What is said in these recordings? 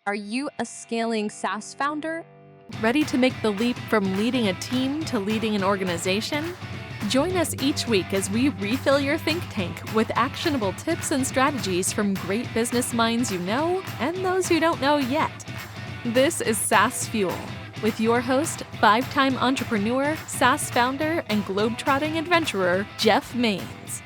Are you a scaling SaaS founder? Ready to make the leap from leading a team to leading an organization? Join us each week as we refill your think tank with actionable tips and strategies from great business minds you know and those who don't know yet. This is SaaS Fuel with your host, 5-time entrepreneur, SaaS founder, and globetrotting adventurer, Jeff Maines.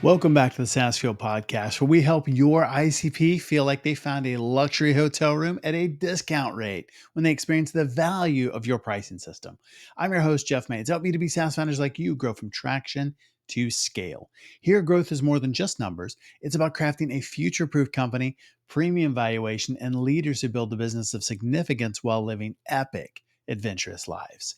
Welcome back to the SaaS Fuel podcast, where we help your ICP feel like they found a luxury hotel room at a discount rate when they experience the value of your pricing system. I'm your host, Jeff Maines. Help B2B SaaS founders like you grow from traction to scale. Here, growth is more than just numbers. It's about crafting a future-proof company, premium valuation, and leaders who build a business of significance while living epic, adventurous lives.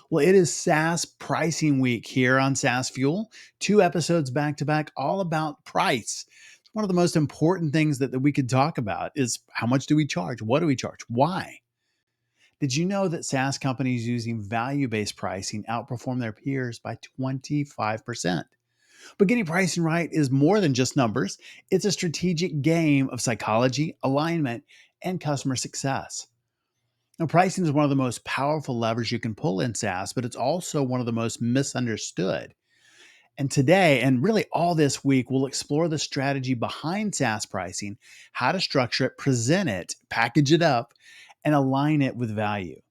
Well, it is SaaS pricing week here on SaaS Fuel. 2 episodes back to back, all about price. One of the most important things that we could talk about is how much do we charge? What do we charge? Why? Did you know that SaaS companies using value-based pricing outperform their peers by 25%? But getting pricing right is more than just numbers. It's a strategic game of psychology, alignment, and customer success. Now, pricing is one of the most powerful levers you can pull in SaaS, but it's also one of the most misunderstood. And today, and really all this week, we'll explore the strategy behind SaaS pricing, how to structure it, present it, package it up, and align it with value.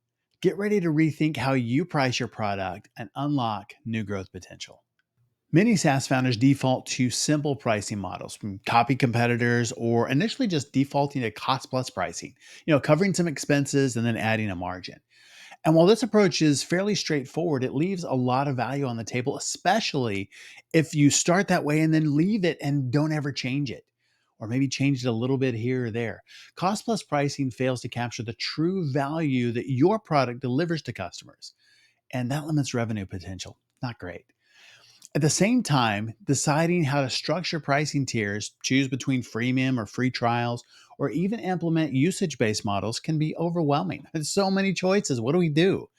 Get ready to rethink how you price your product and unlock new growth potential. Many SaaS founders default to simple pricing models from copy competitors or initially just defaulting to cost plus pricing, covering some expenses and then adding a margin. And while this approach is fairly straightforward, it leaves a lot of value on the table, especially if you start that way and then leave it and don't ever change it, or maybe change it a little bit here or there. Cost plus pricing fails to capture the true value that your product delivers to customers, and that limits revenue potential. Not great. At the same time, deciding how to structure pricing tiers, choose between freemium or free trials, or even implement usage-based models can be overwhelming. There's so many choices. What do we do?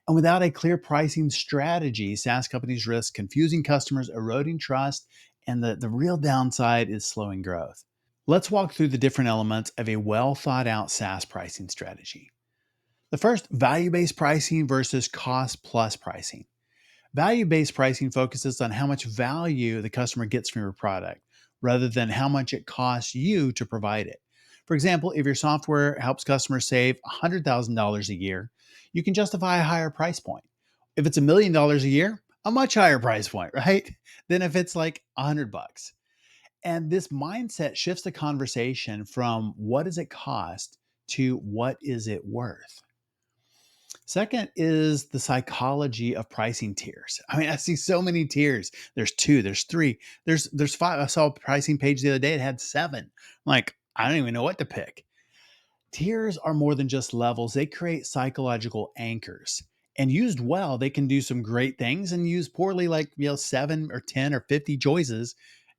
And without a clear pricing strategy, SaaS companies risk confusing customers, eroding trust, and the real downside is slowing growth. Let's walk through the different elements of a well thought out SaaS pricing strategy. The first, value-based pricing versus cost plus pricing. Value-based pricing focuses on how much value the customer gets from your product rather than how much it costs you to provide it. For example, if your software helps customers save $100,000 a year, you can justify a higher price point. If it's $1 million a year, a much higher price point, right? Than if it's like $100. And this mindset shifts the conversation from what does it cost to what is it worth? Second is the psychology of pricing tiers. I mean, I see so many tiers. There's 2, there's 3, there's 5. I saw a pricing page the other day. It had 7. I'm like, I don't even know what to pick. Tiers are more than just levels. They create psychological anchors. And used well, they can do some great things, and used poorly, like 7 or 10 or 50 choices,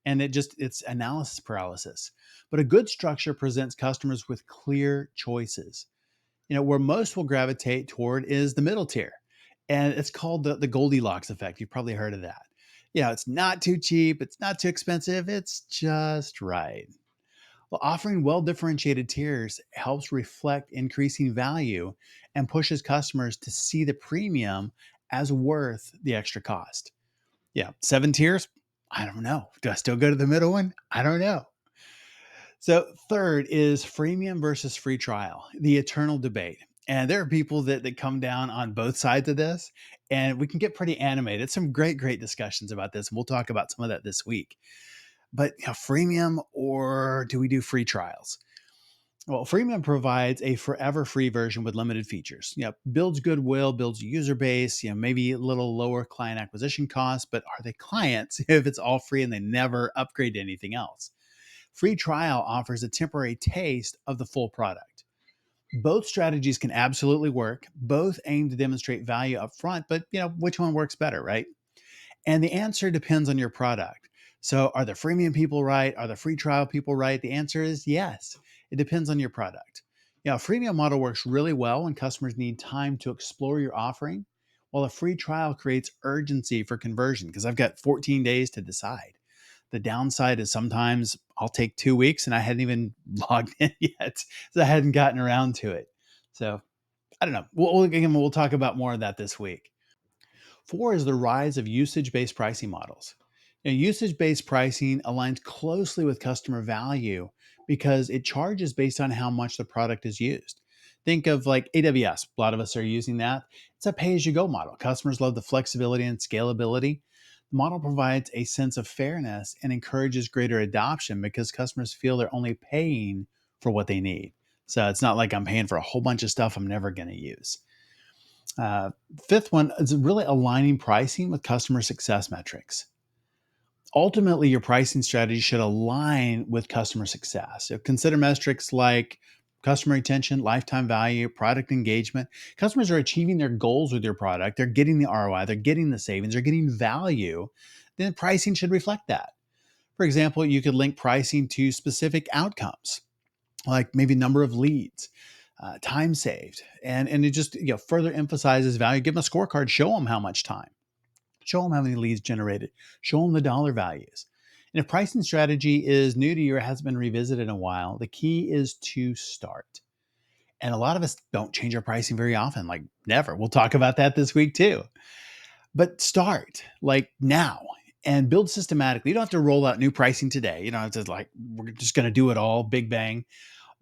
and it's analysis paralysis. But a good structure presents customers with clear choices. Where most will gravitate toward is the middle tier. And it's called the Goldilocks effect. You've probably heard of that. It's not too cheap. It's not too expensive. It's just right. Well, offering well-differentiated tiers helps reflect increasing value and pushes customers to see the premium as worth the extra cost. 7 tiers? I don't know. Do I still go to the middle one? I don't know. So third is freemium versus free trial, the eternal debate. And there are people that come down on both sides of this, and we can get pretty animated. Some great discussions about this. And we'll talk about some of that this week. But freemium, or do we do free trials? Well, freemium provides a forever free version with limited features. Builds goodwill, builds a user base, maybe a little lower client acquisition costs, but are they clients if it's all free and they never upgrade to anything else? Free trial offers a temporary taste of the full product. Both strategies can absolutely work. Both aim to demonstrate value up front, but which one works better, right? And the answer depends on your product. So are the freemium people right? Are the free trial people right? The answer is yes. It depends on your product. A freemium model works really well when customers need time to explore your offering, while a free trial creates urgency for conversion because I've got 14 days to decide. The downside is sometimes I'll take 2 weeks and I hadn't even logged in yet. So I hadn't gotten around to it. So I don't know. We'll talk about more of that this week. 4 is the rise of usage-based pricing models. Now, usage-based pricing aligns closely with customer value because it charges based on how much the product is used. Think of like AWS. A lot of us are using that. It's a pay-as-you-go model. Customers love the flexibility and scalability. The model provides a sense of fairness and encourages greater adoption because customers feel they're only paying for what they need. So it's not like I'm paying for a whole bunch of stuff I'm never going to use. Uh, Fifth one is really aligning pricing with customer success metrics. Ultimately, your pricing strategy should align with customer success. So consider metrics like customer retention, lifetime value, product engagement. Customers are achieving their goals with your product. They're getting the ROI, they're getting the savings, they're getting value. Then pricing should reflect that. For example, you could link pricing to specific outcomes, like maybe number of leads, time saved, and it just further emphasizes value. Give them a scorecard, show them how much time, show them how many leads generated, show them the dollar values. And if pricing strategy is new to you or hasn't been revisited in a while, the key is to start. And a lot of us don't change our pricing very often, like never. We'll talk about that this week too. But start like now and build systematically. You don't have to roll out new pricing today. You don't have to like, we're just going to do it all big bang.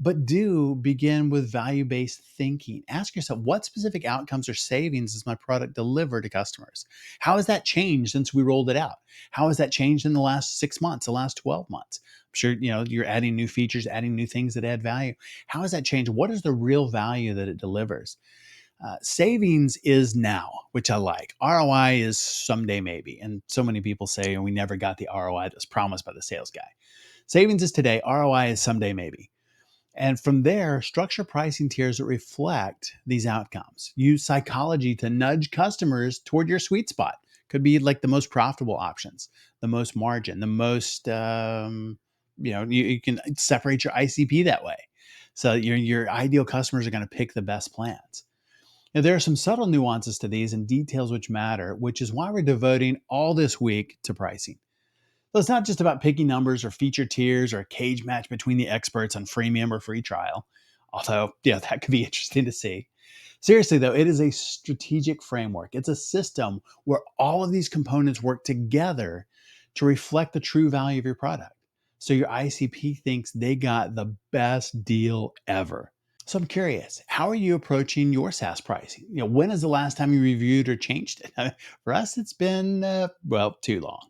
But do begin with value-based thinking. Ask yourself, what specific outcomes or savings does my product deliver to customers? How has that changed since we rolled it out? How has that changed in the last 6 months, the last 12 months? I'm sure you're adding new features, adding new things that add value. How has that changed? What is the real value that it delivers? Savings is now, which I like. ROI is someday maybe. And so many people say, we never got the ROI that was promised by the sales guy. Savings is today. ROI is someday maybe. And from there, structure pricing tiers that reflect these outcomes. Use psychology to nudge customers toward your sweet spot. Could be like the most profitable options, the most margin, the most, you can separate your ICP that way. So your ideal customers are going to pick the best plans. Now, there are some subtle nuances to these and details which matter, which is why we're devoting all this week to pricing. So it's not just about picking numbers or feature tiers or a cage match between the experts on freemium or free trial, although that could be interesting to see. Seriously, though, it is a strategic framework. It's a system where all of these components work together to reflect the true value of your product. So your ICP thinks they got the best deal ever. So I'm curious, how are you approaching your SaaS pricing? When is the last time you reviewed or changed it? For us, it's been, too long.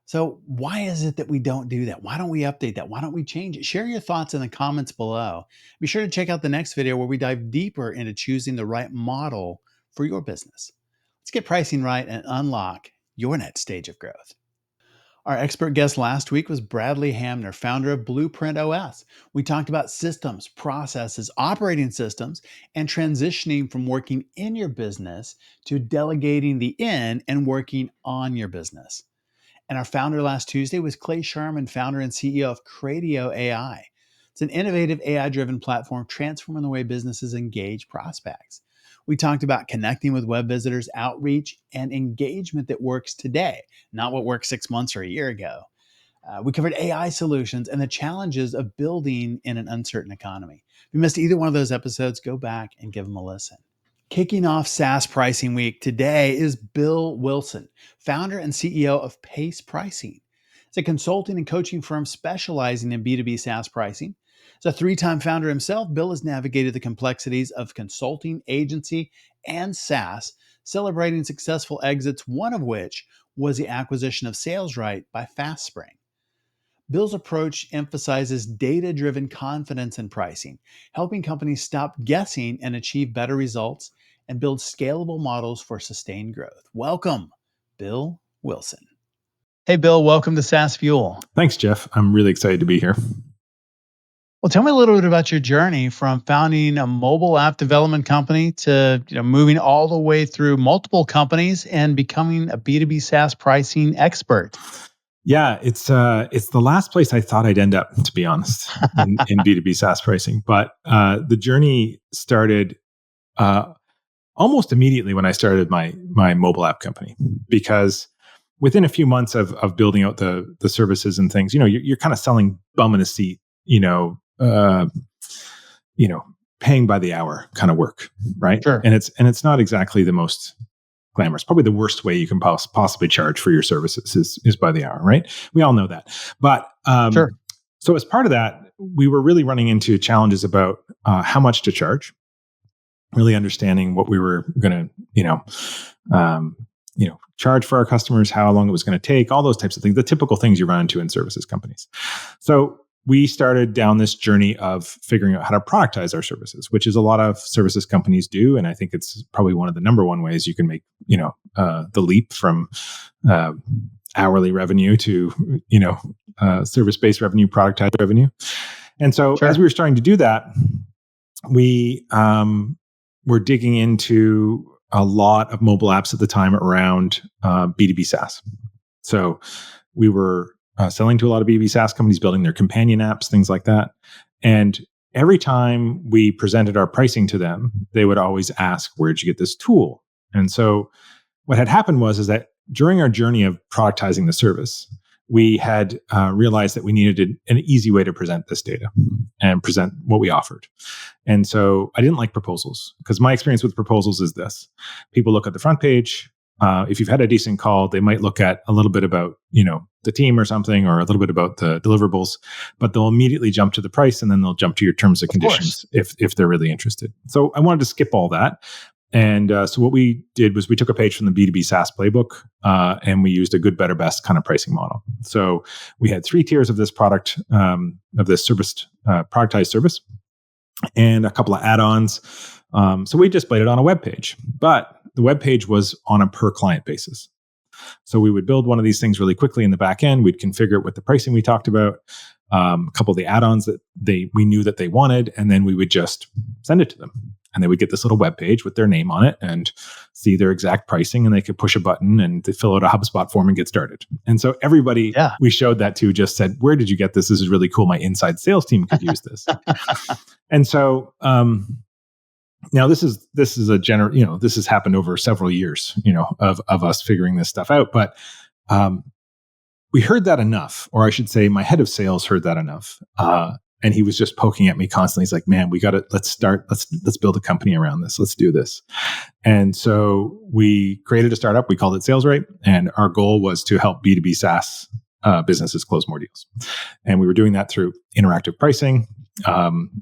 So why is it that we don't do that? Why don't we update that? Why don't we change it? Share your thoughts in the comments below. Be sure to check out the next video where we dive deeper into choosing the right model for your business. Let's get pricing right and unlock your next stage of growth. Our expert guest last week was Bradley Hamner, founder of Blueprint OS. We talked about systems, processes, operating systems, and transitioning from working in your business to delegating the in and working on your business. And our founder last Tuesday was Clay Sherman, founder and CEO of Cradio AI. It's an innovative AI-driven platform transforming the way businesses engage prospects. We talked about connecting with web visitors, outreach, and engagement that works today, not what worked 6 months or a year ago. We covered AI solutions and the challenges of building in an uncertain economy. If you missed either one of those episodes, go back and give them a listen. Kicking off SaaS Pricing Week today is Bill Wilson, founder and CEO of Pace Pricing. It's a consulting and coaching firm specializing in B2B SaaS pricing. As a 3-time founder himself, Bill has navigated the complexities of consulting, agency, and SaaS, celebrating successful exits, one of which was the acquisition of SalesRight by FastSpring. Bill's approach emphasizes data-driven confidence in pricing, helping companies stop guessing and achieve better results and build scalable models for sustained growth. Welcome, Bill Wilson. Hey, Bill, welcome to SaaS Fuel. Thanks, Jeff. I'm really excited to be here. Well, tell me a little bit about your journey from founding a mobile app development company to moving all the way through multiple companies and becoming a B2B SaaS pricing expert. Yeah, it's the last place I thought I'd end up, to be honest, in B2B SaaS pricing. But the journey started almost immediately when I started my mobile app company, because within a few months of building out the services and things, you're kind of selling bum in a seat, paying by the hour kind of work, right? Sure. And it's not exactly the most glamorous. Probably the worst way you can possibly charge for your services is by the hour, right? We all know that. But Sure. So as part of that, we were really running into challenges about how much to charge, really understanding what we were going to, charge for our customers, how long it was going to take, all those types of things, the typical things you run into in services companies. So we started down this journey of figuring out how to productize our services, which is a lot of services companies do. And I think it's probably one of the number one ways you can make, the leap from hourly revenue to, service-based revenue, productized revenue. And so as we were starting to do that, we were digging into a lot of mobile apps at the time around B2B SaaS. So we were selling to a lot of B2B SaaS companies, building their companion apps, things like that. And every time we presented our pricing to them, they would always ask, where'd you get this tool? And so what had happened is that during our journey of productizing the service, we had realized that we needed an easy way to present this data and present what we offered. And so I didn't like proposals, because my experience with proposals is this. People look at the front page. If you've had a decent call, they might look at a little bit about, the team or something, or a little bit about the deliverables, but they'll immediately jump to the price, and then they'll jump to your terms and conditions if they're really interested. So I wanted to skip all that. And so what we did was we took a page from the B2B SaaS playbook, and we used a good, better, best kind of pricing model. So we had 3 tiers of this product, of this service, productized service, and a couple of add-ons. So we displayed it on a web page, but the web page was on a per client basis. So we would build one of these things really quickly in the back end. We'd configure it with the pricing we talked about, a couple of the add-ons that we knew that they wanted, and then we would just send it to them. And they would get this little web page with their name on it and see their exact pricing, and they could push a button and they fill out a HubSpot form and get started. And so everybody we showed that to just said, where did you get this? This is really cool. My inside sales team could use this. And so now this is a this has happened over several years, of us figuring this stuff out. But we heard that enough, or I should say my head of sales heard that enough. And he was just poking at me constantly. He's like, man, let's build a company around this. Let's do this. And so we created a startup. We called it Sales Right. And our goal was to help B2B SaaS businesses close more deals. And we were doing that through interactive pricing,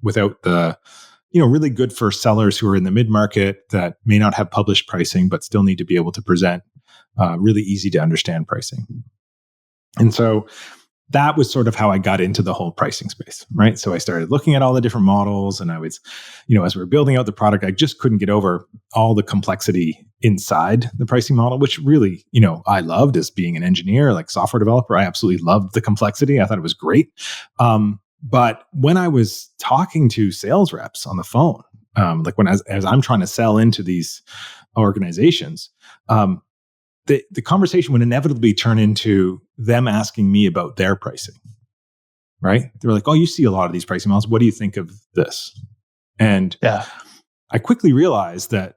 without the, really good for sellers who are in the mid-market that may not have published pricing, but still need to be able to present really easy to understand pricing. And so that was sort of how I got into the whole pricing space, right? So I started looking at all the different models, and I was, as we were building out the product, I just couldn't get over all the complexity inside the pricing model, which really, I loved as being an engineer, like software developer. I absolutely loved the complexity. I thought it was great. But when I was talking to sales reps on the phone, like as I'm trying to sell into these organizations, the conversation would inevitably turn into them asking me about their pricing, right? They were like, oh, you see a lot of these pricing models. What do you think of this? And I quickly realized that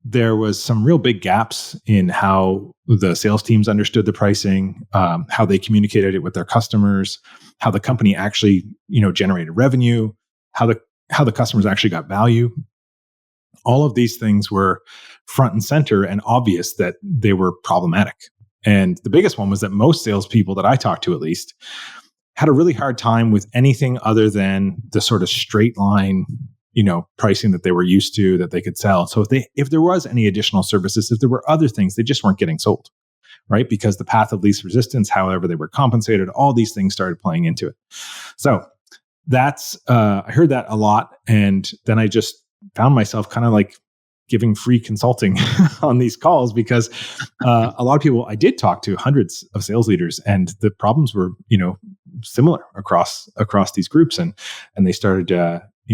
there was some real big gaps in how the sales teams understood the pricing, how they communicated it with their customers, how the company actually, generated revenue, how the customers actually got value. All of these things were front and center and obvious that they were problematic. And the biggest one was that most salespeople that I talked to, at least, had a really hard time with anything other than the sort of straight line, pricing that they were used to, that they could sell. So if there was any additional services, if there were other things, they just weren't getting sold, right? Because the path of least resistance, however they were compensated, all these things started playing into it. So that's, I heard that a lot. And then I just found myself kind of like giving free consulting on these calls, because a lot of people I did talk to, hundreds of sales leaders, and the problems were, similar across these groups. And they started,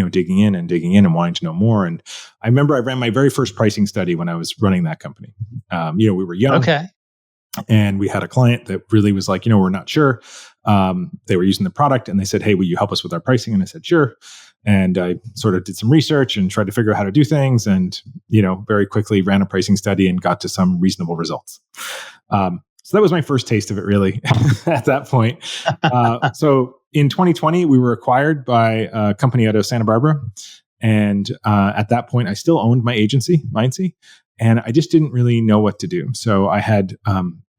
digging in and wanting to know more. And I remember I ran my very first pricing study when I was running that company. We were young. Okay. And we had a client that really was like, we're not sure. They were using the product, and they said, hey, will you help us with our pricing? And I said, sure. And I sort of did some research and tried to figure out how to do things, and, very quickly ran a pricing study and got to some reasonable results. So that was my first taste of it, really, at that point. So in 2020, we were acquired by a company out of Santa Barbara. And at that point, I still owned my agency, Mindsy, and I just didn't really know what to do. So I had,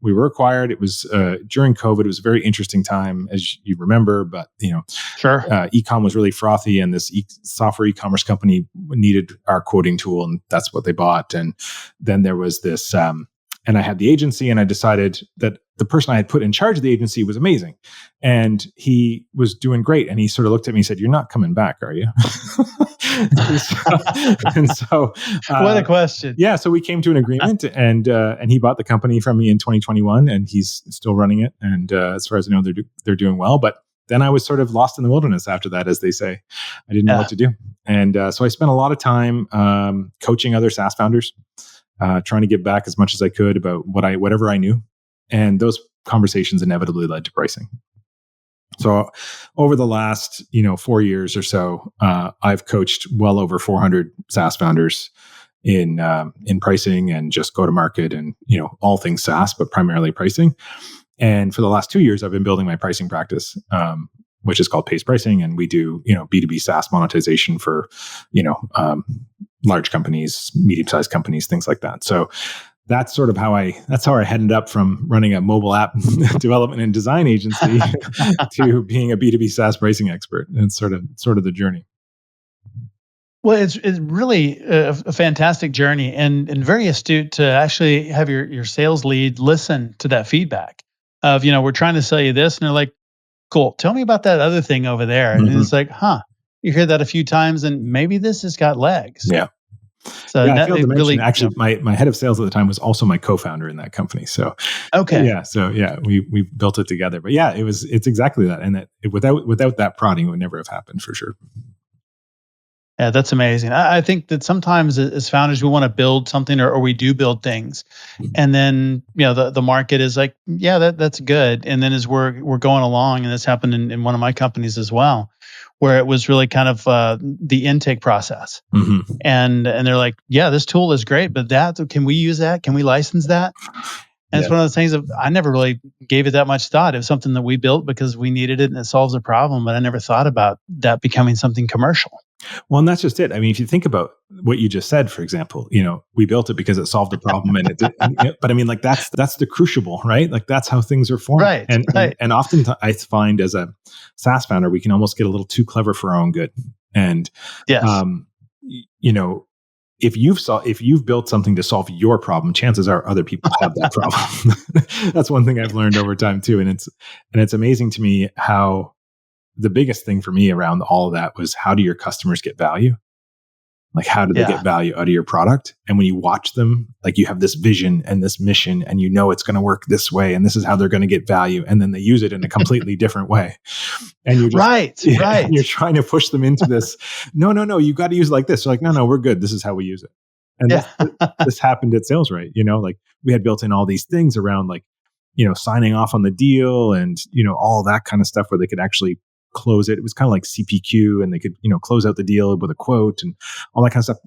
we were acquired. It was during COVID. It was a very interesting time, as you remember. But Sure. E-com was really frothy, and this software e-commerce company needed our quoting tool, and that's what they bought. And then there was this. And I had the agency, and I decided that the person I had put in charge of the agency was amazing. And he was doing great. And he sort of looked at me and said, "You're not coming back, are you?" What a question. Yeah. So we came to an agreement, and he bought the company from me in 2021, and he's still running it. And as far as I know, they're doing well. But then I was sort of lost in the wilderness after that, as they say. I didn't know what to do. And so I spent a lot of time coaching other SaaS founders, trying to give back as much as I could about whatever I knew. And those conversations inevitably led to pricing. So over the last 4 years or so, I've coached well over 400 SaaS founders in pricing and just go to market and all things SaaS, but primarily pricing. And for the last 2 years, I've been building my pricing practice, which is called Pace Pricing, and we do B2B SaaS monetization for large companies, medium-sized companies, things like that. So that's sort of how I ended up from running a mobile app development and design agency to being a B2B SaaS pricing expert. And it's sort of the journey. Well, it's really a fantastic journey, and very astute to actually have your sales lead listen to that feedback of, we're trying to sell you this, and they're like, "Cool, tell me about that other thing over there." And it's like, you hear that a few times, and maybe this has got legs. Yeah. So I failed to mention, actually, my head of sales at the time was also my co-founder in that company. So we built it together. But yeah, it's exactly that, and that without that prodding, it would never have happened for sure. Yeah, that's amazing. I think that sometimes as founders, we want to build something, or we do build things, and then the market is like, yeah, that's good. And then as we're going along, and this happened in one of my companies as well, where it was really kind of the intake process, and they're like, yeah, this tool is great, but can we use that? Can we license that? And it's one of those things that I never really gave it that much thought. It was something that we built because we needed it and it solves a problem, but I never thought about that becoming something commercial. Well, and that's just it. I mean, if you think about what you just said, for example, we built it because it solved a problem, and it did, but I mean, like that's the crucible, right? Like that's how things are formed. Right. And often I find as a SaaS founder, we can almost get a little too clever for our own good. And yes. If you've built something to solve your problem, chances are other people have that problem. That's one thing I've learned over time too. And it's amazing to me how the biggest thing for me around all of that was, how do your customers get value? Like, how do they get value out of your product? And when you watch them, like, you have this vision and this mission, and it's going to work this way, and this is how they're going to get value. And then they use it in a completely different way. And you're just, right. And you're trying to push them into this. No, you got to use it like this. They're like, no, we're good. This is how we use it. And this happened at SalesRight. Like, we had built in all these things around, like, signing off on the deal and, all that kind of stuff where they could actually close it. It was kind of like CPQ, and they could, close out the deal with a quote and all that kind of stuff.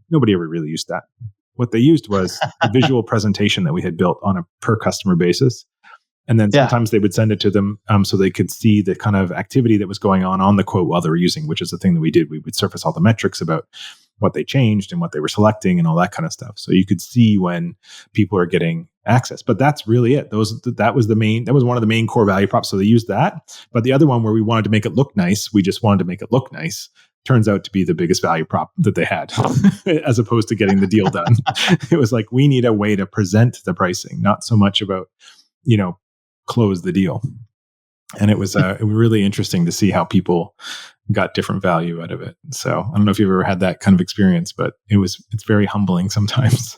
Nobody ever really used that. What they used was the visual presentation that we had built on a per customer basis. And then sometimes they would send it to them so they could see the kind of activity that was going on the quote while they were using, which is the thing that we did. We would surface all the metrics about what they changed and what they were selecting and all that kind of stuff. So you could see when people are getting access. But that's really it. That was one of the main core value props. So they used that. But the other one, where we wanted to make it look nice, we just wanted to make it look nice, turns out to be the biggest value prop that they had, as opposed to getting the deal done. It was like, we need a way to present the pricing, not so much about, close the deal. And it was really interesting to see how people got different value out of it. So I don't know if you've ever had that kind of experience, but it's very humbling sometimes.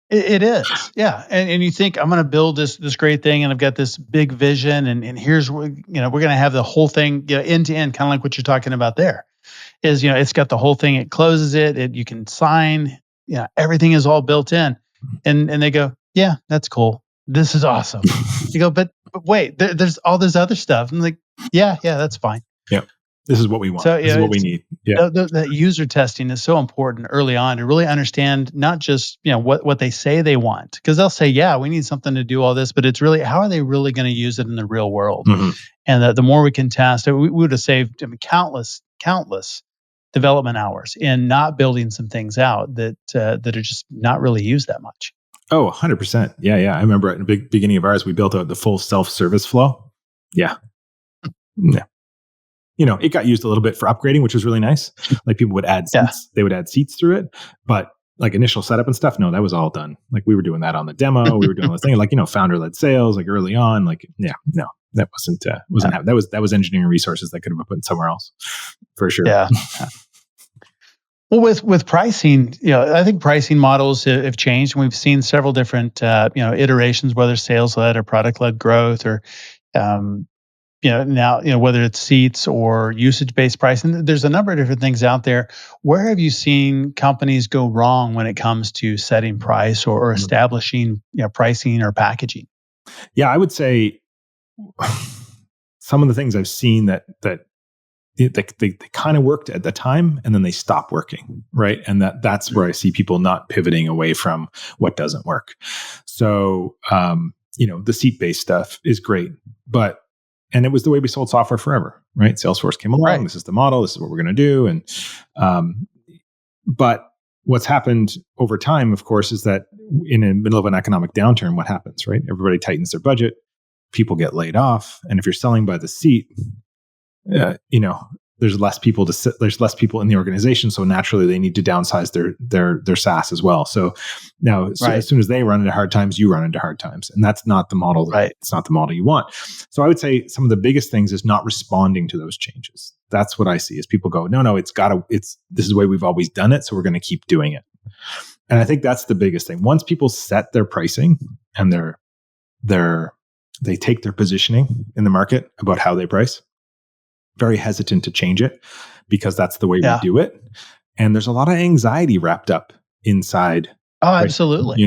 It is. Yeah. And you think, I'm going to build this great thing, and I've got this big vision, and here's where, we're going to have the whole thing, end to end, kind of like what you're talking about there is, it's got the whole thing. It closes it, you can sign, everything is all built in, and they go, yeah, that's cool. This is awesome. You go, but wait, there's all this other stuff. I'm like, yeah, that's fine. Yeah. This is what we want. So, This is what we need. Yeah. that user testing is so important early on to really understand not just what they say they want, because they'll say, yeah, we need something to do all this, but it's really how are they really going to use it in the real world. Mhm. And the more we can test, we would have saved countless development hours in not building some things out that are just not really used that much. Oh, 100%. Yeah. I remember at the beginning of ours, we built out the full self-service flow. Yeah. Yeah. It got used a little bit for upgrading, which was really nice. Like people would add seats, they would add seats through it, but like initial setup and stuff, no, that was all done. Like we were doing that on the demo, we were doing the thing, like founder-led sales, like early on, like no, that wasn't that was engineering resources that could have been put somewhere else, for sure. Yeah. Well, with pricing, I think pricing models have changed, and we've seen several different iterations, whether sales-led or product-led growth, or now, whether it's seats or usage-based pricing. There's a number of different things out there. Where have you seen companies go wrong when it comes to setting price or establishing pricing or packaging? Yeah, I would say some of the things I've seen that they kind of worked at the time and then they stop working, right? And that's where I see people not pivoting away from what doesn't work. So, the seat-based stuff is great, and it was the way we sold software forever, right? Salesforce came along. Right. This is the model. This is what we're going to do. And, but what's happened over time, of course, is that in the middle of an economic downturn, what happens, right? Everybody tightens their budget. People get laid off. And if you're selling by the seat, there's less people there's less people in the organization. So naturally they need to downsize their SaaS as well. So now as soon as they run into hard times, you run into hard times. And that's not the model. It's not the model you want. So I would say some of the biggest things is not responding to those changes. That's what I see is people go, no, this is the way we've always done it. So we're going to keep doing it. And I think that's the biggest thing. Once people set their pricing and they take their positioning in the market about how they price, very hesitant to change it because that's the way we do it. And there's a lot of anxiety wrapped up inside. Oh, absolutely.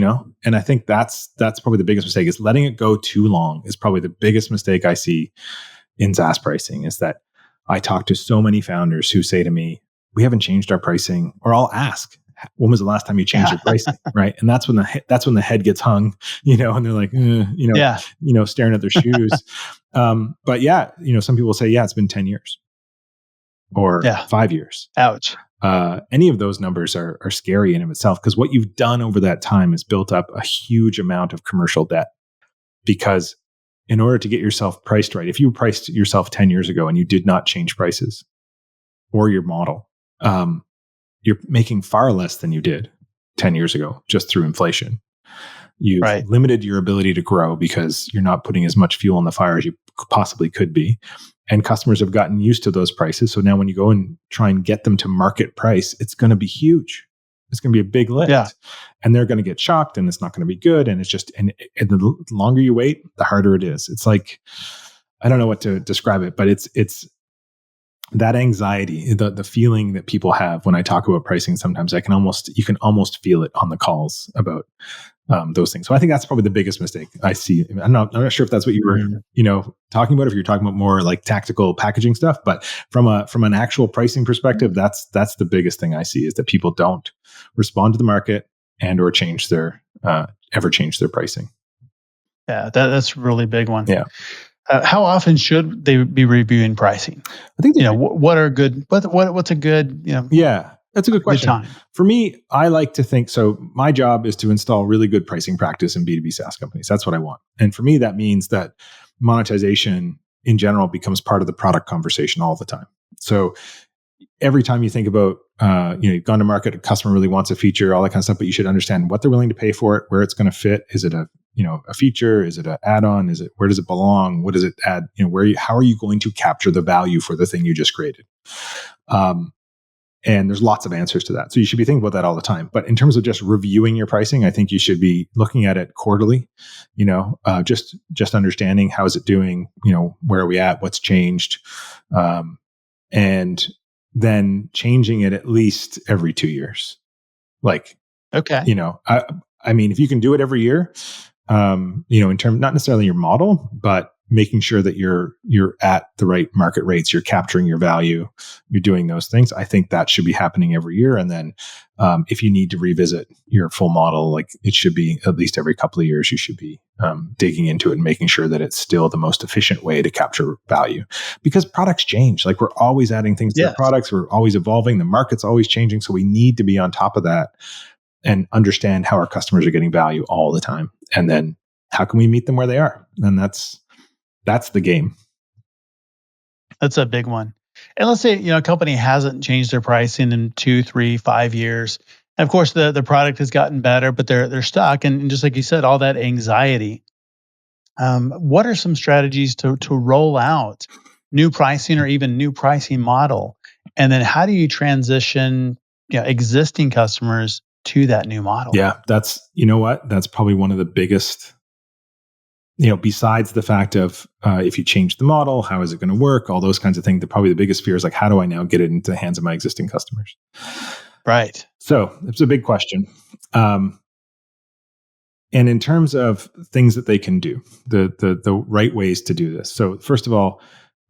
And I think that's probably the biggest mistake is letting it go too long is probably the biggest mistake I see in SaaS pricing is that I talk to so many founders who say to me, we haven't changed our pricing, or I'll ask, when was the last time you changed your pricing? Right. And that's when the head gets hung, and they're like, staring at their shoes. But some people say, it's been 10 years or 5 years. Ouch. Any of those numbers are scary in of itself because what you've done over that time is built up a huge amount of commercial debt. Because in order to get yourself priced right, if you priced yourself 10 years ago and you did not change prices or your model, you're making far less than you did 10 years ago just through inflation. You've limited your ability to grow because you're not putting as much fuel in the fire as you possibly could be. And customers have gotten used to those prices. So now when you go and try and get them to market price, it's going to be huge. It's going to be a big lift. Yeah. And they're going to get shocked and it's not going to be good. And it's just, and the longer you wait, the harder it is. It's like, I don't know what to describe it, but it's that anxiety, the feeling that people have when I talk about pricing. Sometimes you can almost feel it on the calls about those things. So I think that's probably the biggest mistake I see. I'm not sure if that's what you were, talking about, if you're talking about more like tactical packaging stuff, but from an actual pricing perspective, that's the biggest thing I see is that people don't respond to the market and or ever change their pricing. Yeah, that's a really big one. Yeah. How often should they be reviewing pricing? I think what's a good Yeah, that's a good question. Time. For me, I like to think so. My job is to install really good pricing practice in B2B SaaS companies. That's what I want. And for me, that means that monetization in general becomes part of the product conversation all the time. So every time you think about, you've gone to market, a customer really wants a feature, all that kind of stuff, but you should understand what they're willing to pay for it, where it's going to fit. Is it a feature? Is it an add-on? Where does it belong? What does it add? How are you going to capture the value for the thing you just created? And there's lots of answers to that. So you should be thinking about that all the time. But in terms of just reviewing your pricing, I think you should be looking at it quarterly, just understanding how is it doing, where are we at, what's changed, and then changing it at least every 2 years. Like, okay. I mean, if you can do it every year, in terms, not necessarily your model, but making sure that you're at the right market rates, you're capturing your value, you're doing those things. I think that should be happening every year. And then if you need to revisit your full model, like it should be at least every couple of years, you should be digging into it and making sure that it's still the most efficient way to capture value, because products change. Like we're always adding things to the products. We're always evolving. The market's always changing. So we need to be on top of that and understand how our customers are getting value all the time. And then how can we meet them where they are? And that's the game. That's a big one. And let's say, a company hasn't changed their pricing in 2, 3, 5 years. And of course, the product has gotten better, but they're stuck. And just like you said, all that anxiety. What are some strategies to roll out new pricing or even new pricing model? And then how do you transition existing customers to that new model? Yeah, that's probably one of the biggest, besides the fact of if you change the model, how is it going to work? All those kinds of things. Probably the biggest fear is like, how do I now get it into the hands of my existing customers? Right. So it's a big question. And in terms of things that they can do, the right ways to do this. So first of all,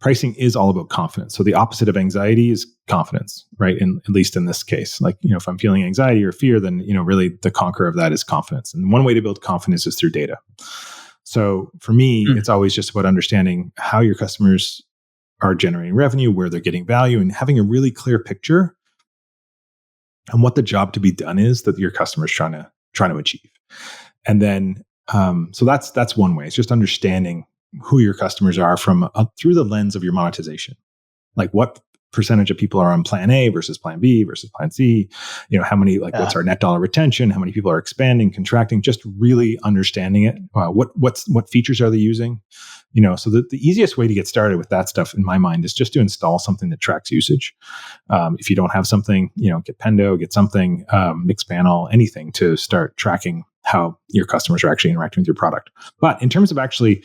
pricing is all about confidence. So the opposite of anxiety is confidence, right? At least in this case, like, if I'm feeling anxiety or fear, then, really the conqueror of that is confidence. And one way to build confidence is through data. So for me, it's always just about understanding how your customers are generating revenue, where they're getting value, and having a really clear picture on what the job to be done is that your customer is trying to achieve. And then, so that's one way. It's just understanding who your customers are from through the lens of your monetization. Like what percentage of people are on plan A versus plan B versus plan C? How many, what's our net dollar retention? How many people are expanding, contracting? Just really understanding it. What features are they using? So the easiest way to get started with that stuff in my mind is just to install something that tracks usage. If you don't have something, get Pendo, get something, Mixpanel, anything to start tracking how your customers are actually interacting with your product. But in terms of actually,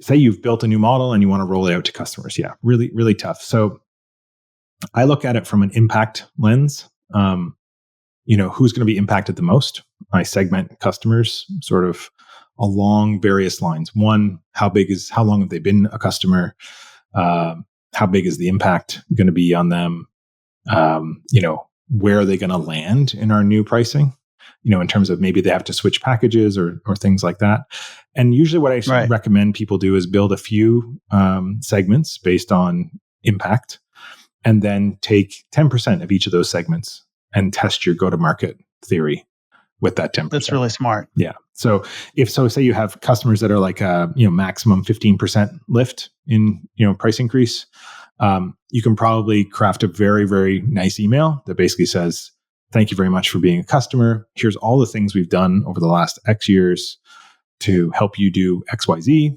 say you've built a new model and you want to roll it out to customers. Yeah, really, really tough. So I look at it from an impact lens. Who's going to be impacted the most? I segment customers sort of along various lines. One, how long have they been a customer? How big is the impact going to be on them? Where are they going to land in our new pricing? In terms of maybe they have to switch packages or things like that. And usually what I recommend people do is build a few segments based on impact, and then take 10% of each of those segments and test your go-to-market theory with that 10%. That's really smart. Yeah. So say you have customers that are like maximum 15% lift in price increase, you can probably craft a very, very nice email that basically says, thank you very much for being a customer. Here's all the things we've done over the last X years to help you do X, Y, Z.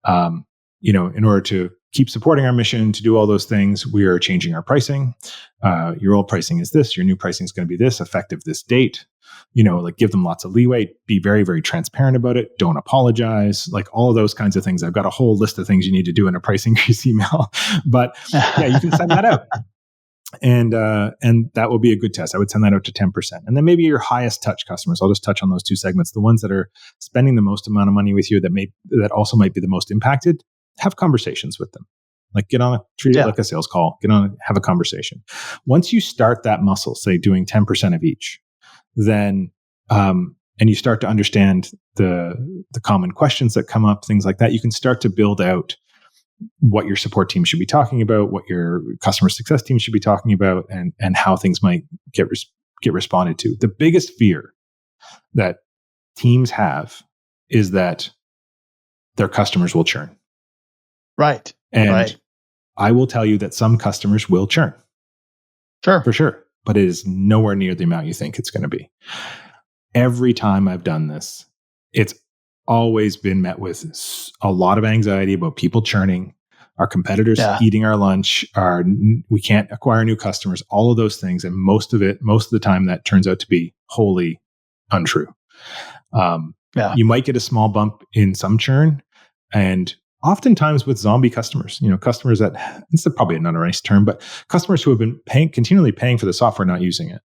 In order to keep supporting our mission, to do all those things, we are changing our pricing. Your old pricing is this. Your new pricing is going to be this, effective this date. Give them lots of leeway. Be very, very transparent about it. Don't apologize. Like all of those kinds of things. I've got a whole list of things you need to do in a price increase email. But yeah, you can send that out. And that will be a good test. I would send that out to 10%. And then maybe your highest touch customers, I'll just touch on those two segments, the ones that are spending the most amount of money with you that also might be the most impacted. Have conversations with them. Like treat it like a sales call, have a conversation. Once you start that muscle, say doing 10% of each, then, and you start to understand the common questions that come up, things like that, you can start to build out what your support team should be talking about, what your customer success team should be talking about, and how things might get responded to. The biggest fear that teams have is that their customers will churn. Right. And I will tell you that some customers will churn. Sure. For sure. But it is nowhere near the amount you think it's going to be. Every time I've done this, it's always been met with a lot of anxiety about people churning, our competitors eating our lunch, we can't acquire new customers, all of those things. And most of the time that turns out to be wholly untrue. You might get a small bump in some churn, and oftentimes with zombie customers, customers that, it's probably not a nice term, but customers who have been continually paying for the software, not using it.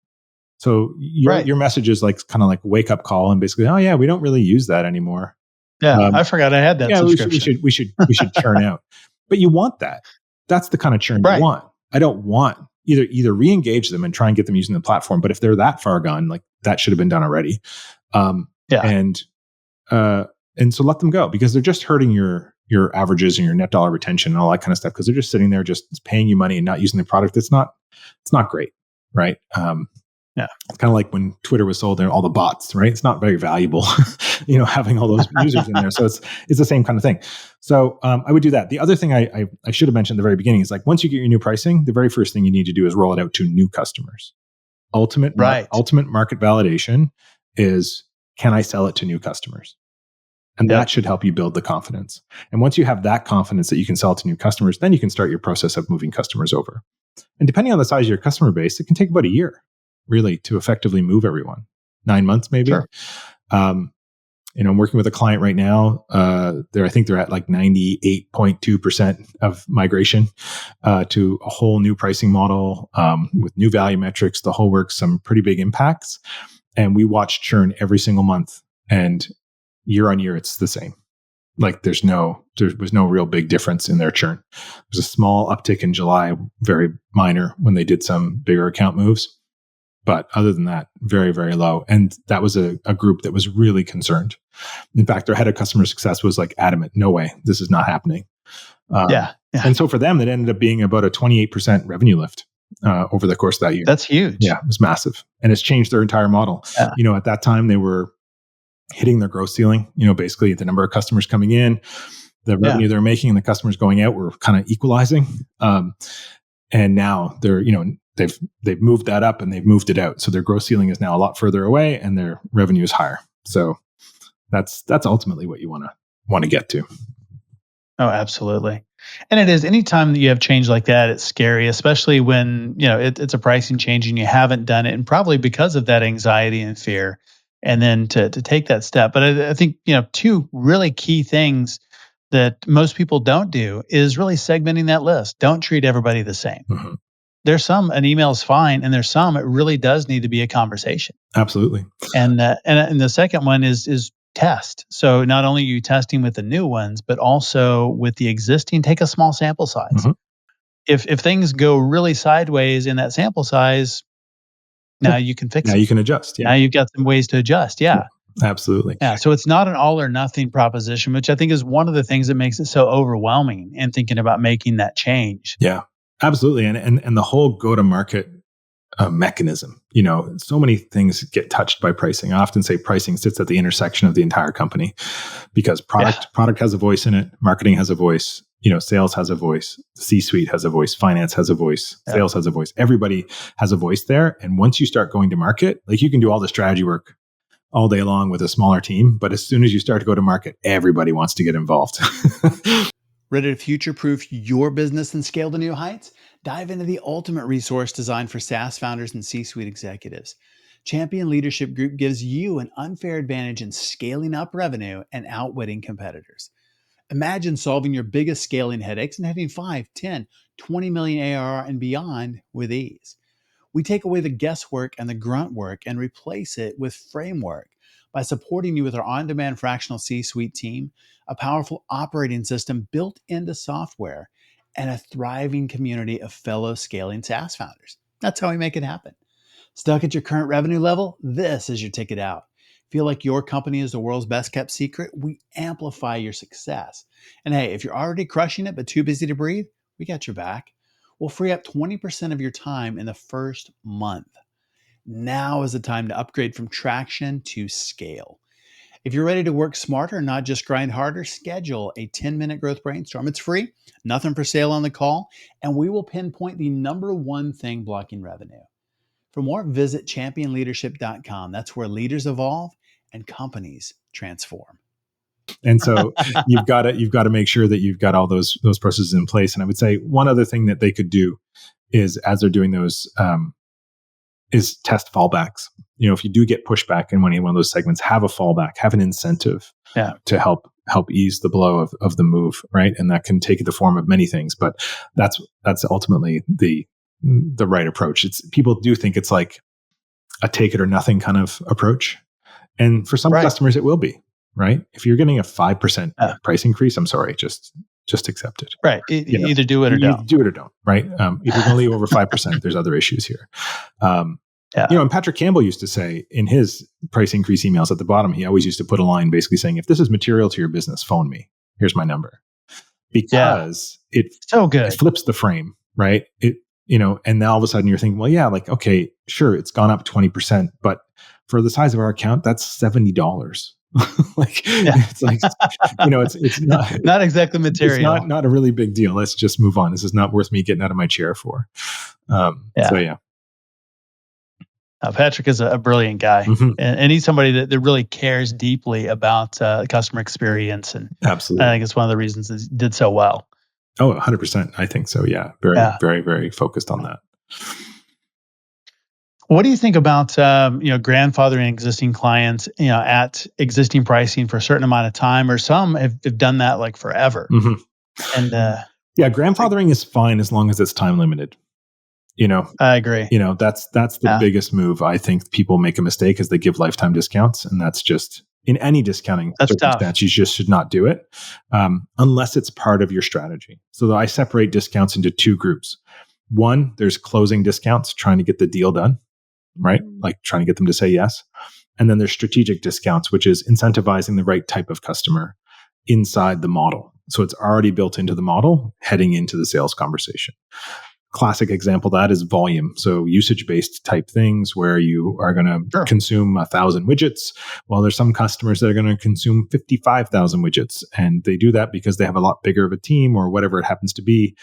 So your message is kind of like a wake up call and basically, oh yeah, we don't really use that anymore. Yeah, I forgot I had that Yeah, subscription. we should churn out. But you want that. That's the kind of churn you Right. want. I don't want either re-engage them and try and get them using the platform. But if they're that far gone, like that should have been done already. Yeah. And so let them go, because they're just hurting your averages and your net dollar retention and all that kind of stuff, because they're just sitting there just paying you money and not using the product. It's not great, right? Yeah. It's kind of like when Twitter was sold and all the bots, right? It's not very valuable, having all those users in there. So it's the same kind of thing. So I would do that. The other thing I should have mentioned at the very beginning is, like, once you get your new pricing, the very first thing you need to do is roll it out to new customers. Ultimate market validation is, can I sell it to new customers? And that should help you build the confidence. And once you have that confidence that you can sell it to new customers, then you can start your process of moving customers over. And depending on the size of your customer base, it can take about a year, really, to effectively move everyone. 9 months, maybe. Sure. I'm working with a client right now. I think they're at like 98.2% of migration to a whole new pricing model with new value metrics, the whole works, some pretty big impacts. And we watch churn every single month, and year on year, it's the same. Like there was no real big difference in their churn. There's a small uptick in July, very minor, when they did some bigger account moves. But other than that, very, very low. And that was a group that was really concerned. In fact, their head of customer success was like adamant, no way, this is not happening. Yeah. And so for them, it ended up being about a 28% revenue lift over the course of that year. That's huge. Yeah, it was massive. And it's changed their entire model. Yeah. At that time, they were hitting their growth ceiling, basically the number of customers coming in, the revenue they're making, and the customers going out were kind of equalizing. And now they're, they've moved that up and they've moved it out. So their growth ceiling is now a lot further away and their revenue is higher. So that's ultimately what you want to get to. Oh, absolutely. And it is, anytime that you have change like that, it's scary, especially when, it's a pricing change and you haven't done it, and probably because of that anxiety and fear. And then to take that step. But I think, two really key things that most people don't do is really segmenting that list. Don't treat everybody the same. Mm-hmm. There's some, an email is fine, and there's some, it really does need to be a conversation. Absolutely. And the second one is test. So not only are you testing with the new ones, but also with the existing, take a small sample size. Mm-hmm. If things go really sideways in that sample size, now you can fix it. Now you can adjust. Yeah. Now you've got some ways to adjust. Yeah. Absolutely. Yeah. So it's not an all or nothing proposition, which I think is one of the things that makes it so overwhelming in thinking about making that change. Yeah, absolutely. And the whole go-to-market mechanism, so many things get touched by pricing. I often say pricing sits at the intersection of the entire company, because product has a voice in it. Marketing has a voice. Sales has a voice, C-suite has a voice, finance has a voice, sales has a voice. Everybody has a voice there. And once you start going to market, like, you can do all the strategy work all day long with a smaller team, but as soon as you start to go to market, everybody wants to get involved. Ready to future-proof your business and scale to new heights? Dive into the ultimate resource designed for SaaS founders and C-suite executives. Champion Leadership Group gives you an unfair advantage in scaling up revenue and outwitting competitors. Imagine solving your biggest scaling headaches and hitting 5, 10, 20 million ARR and beyond with ease. We take away the guesswork and the grunt work and replace it with framework by supporting you with our on-demand fractional C-suite team, a powerful operating system built into software, and a thriving community of fellow scaling SaaS founders. That's how we make it happen. Stuck at your current revenue level? This is your ticket out. Feel like your company is the world's best kept secret? We amplify your success. And hey, if you're already crushing it but too busy to breathe, we got your back. We'll free up 20% of your time in the first month. Now is the time to upgrade from traction to scale. If you're ready to work smarter and not just grind harder, schedule a 10-minute growth brainstorm. It's free, nothing for sale on the call, and we will pinpoint the number one thing blocking revenue. For more, visit championleadership.com. That's where leaders evolve and companies transform. And so you've got to make sure that you've got all those processes in place. And I would say one other thing that they could do is, as they're doing those, is test fallbacks. If you do get pushback in one of those segments, have a fallback, have an incentive to help ease the blow of the move, right? And that can take the form of many things, but that's ultimately the right approach. People do think it's like a take it or nothing kind of approach. And for some customers, it will be, right? If you're getting a 5% price increase, I'm sorry, just accept it. Right. Either do it or don't. Do it or don't, right? If you're going to leave over 5%, there's other issues here. And Patrick Campbell used to say in his price increase emails at the bottom, he always used to put a line basically saying, if this is material to your business, phone me. Here's my number. Because it's so good. It flips the frame, right? And now all of a sudden you're thinking, well, yeah, like, okay, sure, it's gone up 20%, but for the size of our account, that's $70. It's like, it's not exactly material. It's not a really big deal. Let's just move on. This is not worth me getting out of my chair for. Patrick is a brilliant guy, and he's somebody that really cares deeply about customer experience. And absolutely, I think it's one of the reasons he did so well. Oh, 100%. I think so. Yeah. Very, very focused on that. What do you think about, grandfathering existing clients, at existing pricing for a certain amount of time, or some have done that like forever? And grandfathering is fine as long as it's time limited. I agree. That's the biggest move. I think people make a mistake is they give lifetime discounts, and that's just in any discounting circumstance, you just should not do it unless it's part of your strategy. So I separate discounts into two groups. One, there's closing discounts, trying to get the deal done, right? Like trying to get them to say yes. And then there's strategic discounts, which is incentivizing the right type of customer inside the model. So it's already built into the model heading into the sales conversation. Classic example of that is volume. So usage-based type things where you are going to consume 1,000 widgets. Well, there's some customers that are going to consume 55,000 widgets. And they do that because they have a lot bigger of a team or whatever it happens to be.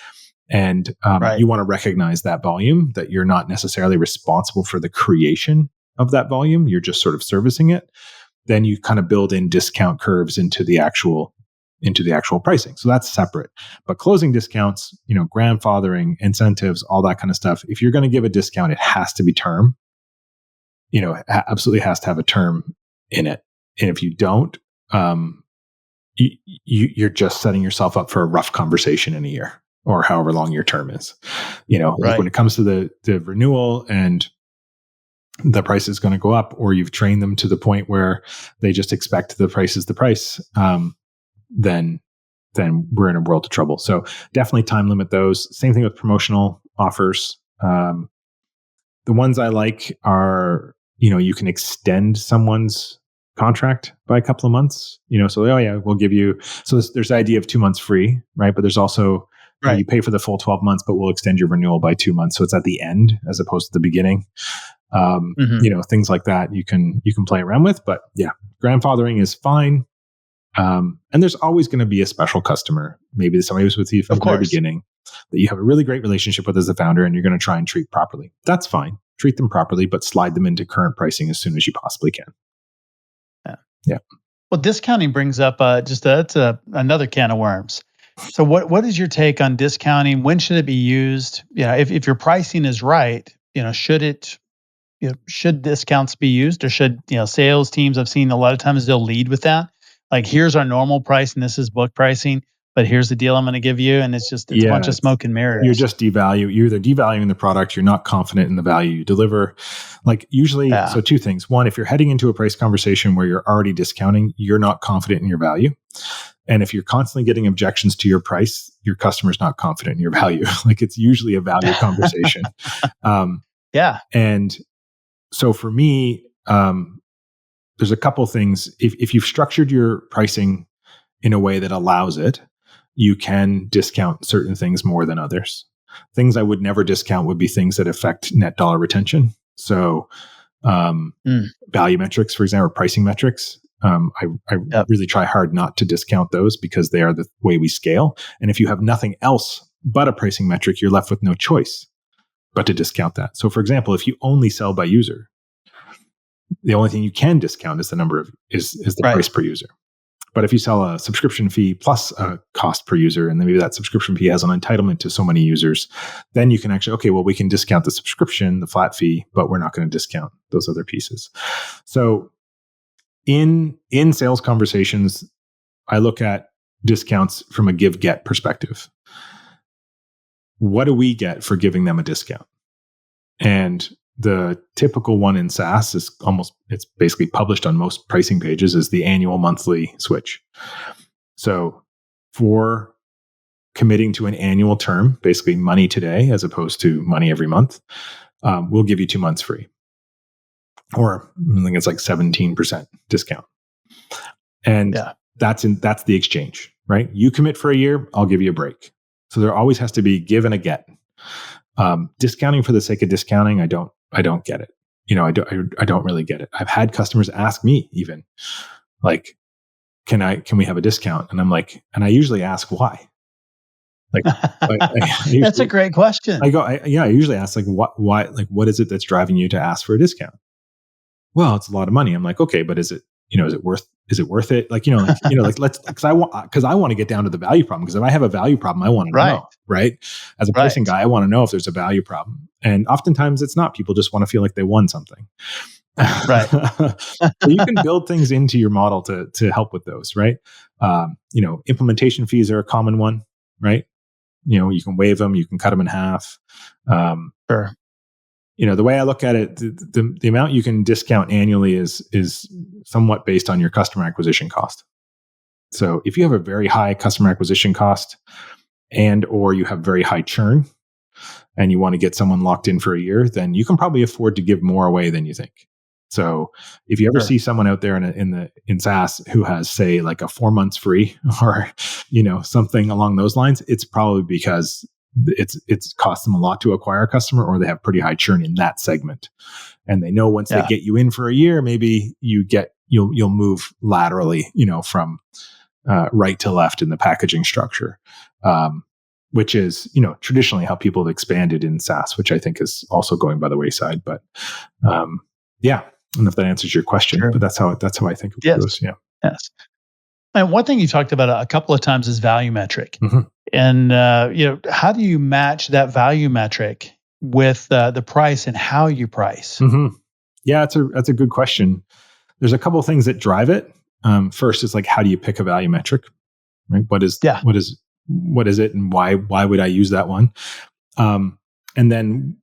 And you want to recognize that volume, that you're not necessarily responsible for the creation of that volume. You're just sort of servicing it. Then you kind of build in discount curves into the actual pricing. So that's separate. But closing discounts, grandfathering, incentives, all that kind of stuff. If you're going to give a discount, it has to be term. It absolutely has to have a term in it. And if you don't, you're just setting yourself up for a rough conversation in a year or however long your term is. Like when it comes to the renewal and the price is going to go up, or you've trained them to the point where they just expect the price is the price. Then we're in a world of trouble. So definitely time limit those. Same thing with promotional offers. The ones I like are, you can extend someone's contract by a couple of months, so, we'll give you, so there's the idea of 2 months free, right? But there's also, you pay for the full 12 months, but we'll extend your renewal by 2 months. So it's at the end as opposed to the beginning. Things like that you can play around with, but grandfathering is fine. And there's always going to be a special customer. Maybe somebody was with you from the very beginning that you have a really great relationship with as a founder, and you're going to try and treat properly. That's fine. Treat them properly, but slide them into current pricing as soon as you possibly can. Yeah. Well, discounting brings up that's another can of worms. So what is your take on discounting? When should it be used? If your pricing is right, should discounts be used, or should, sales teams, I've seen a lot of times they'll lead with that. Like, here's our normal price and this is book pricing, but here's the deal I'm going to give you. And it's a bunch of smoke and mirrors. You're either devaluing the product, you're not confident in the value you deliver. Like usually, so two things. One, if you're heading into a price conversation where you're already discounting, you're not confident in your value. And if you're constantly getting objections to your price, your customer's not confident in your value. Like it's usually a value conversation. And so for me, there's a couple things. If you've structured your pricing in a way that allows it, you can discount certain things more than others. Things I would never discount would be things that affect net dollar retention. So value metrics, for example, or pricing metrics. I really try hard not to discount those because they are the way we scale. And if you have nothing else but a pricing metric, you're left with no choice but to discount that. So for example, if you only sell by user, the only thing you can discount is the number of is the price per user. But if you sell a subscription fee plus a cost per user, and then maybe that subscription fee has an entitlement to so many users, then you can actually, we can discount the subscription, the flat fee, but we're not going to discount those other pieces. So in sales conversations, I look at discounts from a give-get perspective. What do we get for giving them a discount? And the typical one in SaaS is it's basically published on most pricing pages, is the annual monthly switch. So for committing to an annual term, basically money today as opposed to money every month, we'll give you 2 months free. Or I think it's like 17% discount. And that's the exchange, right? You commit for a year, I'll give you a break. So there always has to be give and a get. Discounting for the sake of discounting, I don't get it. I don't really get it. I've had customers ask me even, like, can we have a discount? And I'm like, and I usually ask why. Like, that's a great question. I usually ask, like, why, like, what is it that's driving you to ask for a discount? Well, it's a lot of money. I'm like, okay, but is it worth it? Like, because I want to get down to the value problem. Because if I have a value problem, I want to know, right? As a pricing guy, I want to know if there's a value problem. And oftentimes it's not. People just want to feel like they won something. Right. So you can build things into your model to help with those, right? Implementation fees are a common one, right? You can waive them, you can cut them in half. Sure. The way I look at it, the amount you can discount annually is somewhat based on your customer acquisition cost. So if you have a very high customer acquisition cost or you have very high churn and you want to get someone locked in for a year, then you can probably afford to give more away than you think. So if you ever see someone out there in SaaS who has, say, like a 4 months free or something along those lines, it's probably because it's cost them a lot to acquire a customer, or they have pretty high churn in that segment, and they know once they get you in for a year, maybe you'll move laterally, from right to left in the packaging structure, which is traditionally how people have expanded in SaaS, which I think is also going by the wayside. But I don't know if that answers your question, but that's how I think of those. Yeah. Yes. And one thing you talked about a couple of times is value metric. Mm-hmm. And how do you match that value metric with the price and how you price? Mm-hmm. Yeah, that's a good question. There's a couple of things that drive it. First is, like, how do you pick a value metric? Right? What is it, and why would I use that one? And then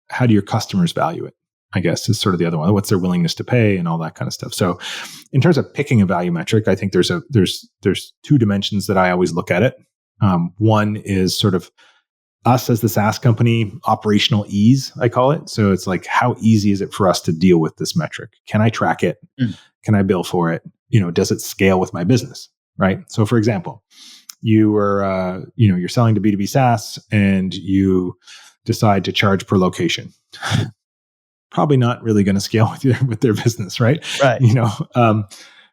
how do your customers value it? I guess is sort of the other one. What's their willingness to pay and all that kind of stuff. So in terms of picking a value metric, I think there's 2 dimensions that I always look at it. One is sort of us as the SaaS company, operational ease, I call it. So it's like, how easy is it for us to deal with this metric? Can I track it? Can I bill for it? Does it scale with my business? Right. So for example, you were, you're selling to B2B SaaS and you decide to charge per location. Probably not really going to scale with their business, right? Right.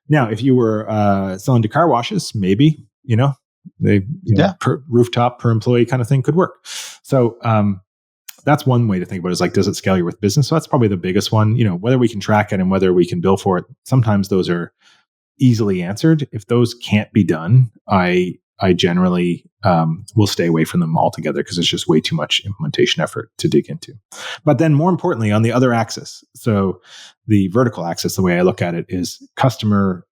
Now, if you were selling to car washes, maybe per rooftop per employee kind of thing could work. So that's one way to think about it, is like, does it scale with business? So that's probably the biggest one. Whether we can track it and whether we can bill for it. Sometimes those are easily answered. If those can't be done, I generally will stay away from them altogether, because it's just way too much implementation effort to dig into. But then more importantly, on the other axis, so the vertical axis, the way I look at it is customer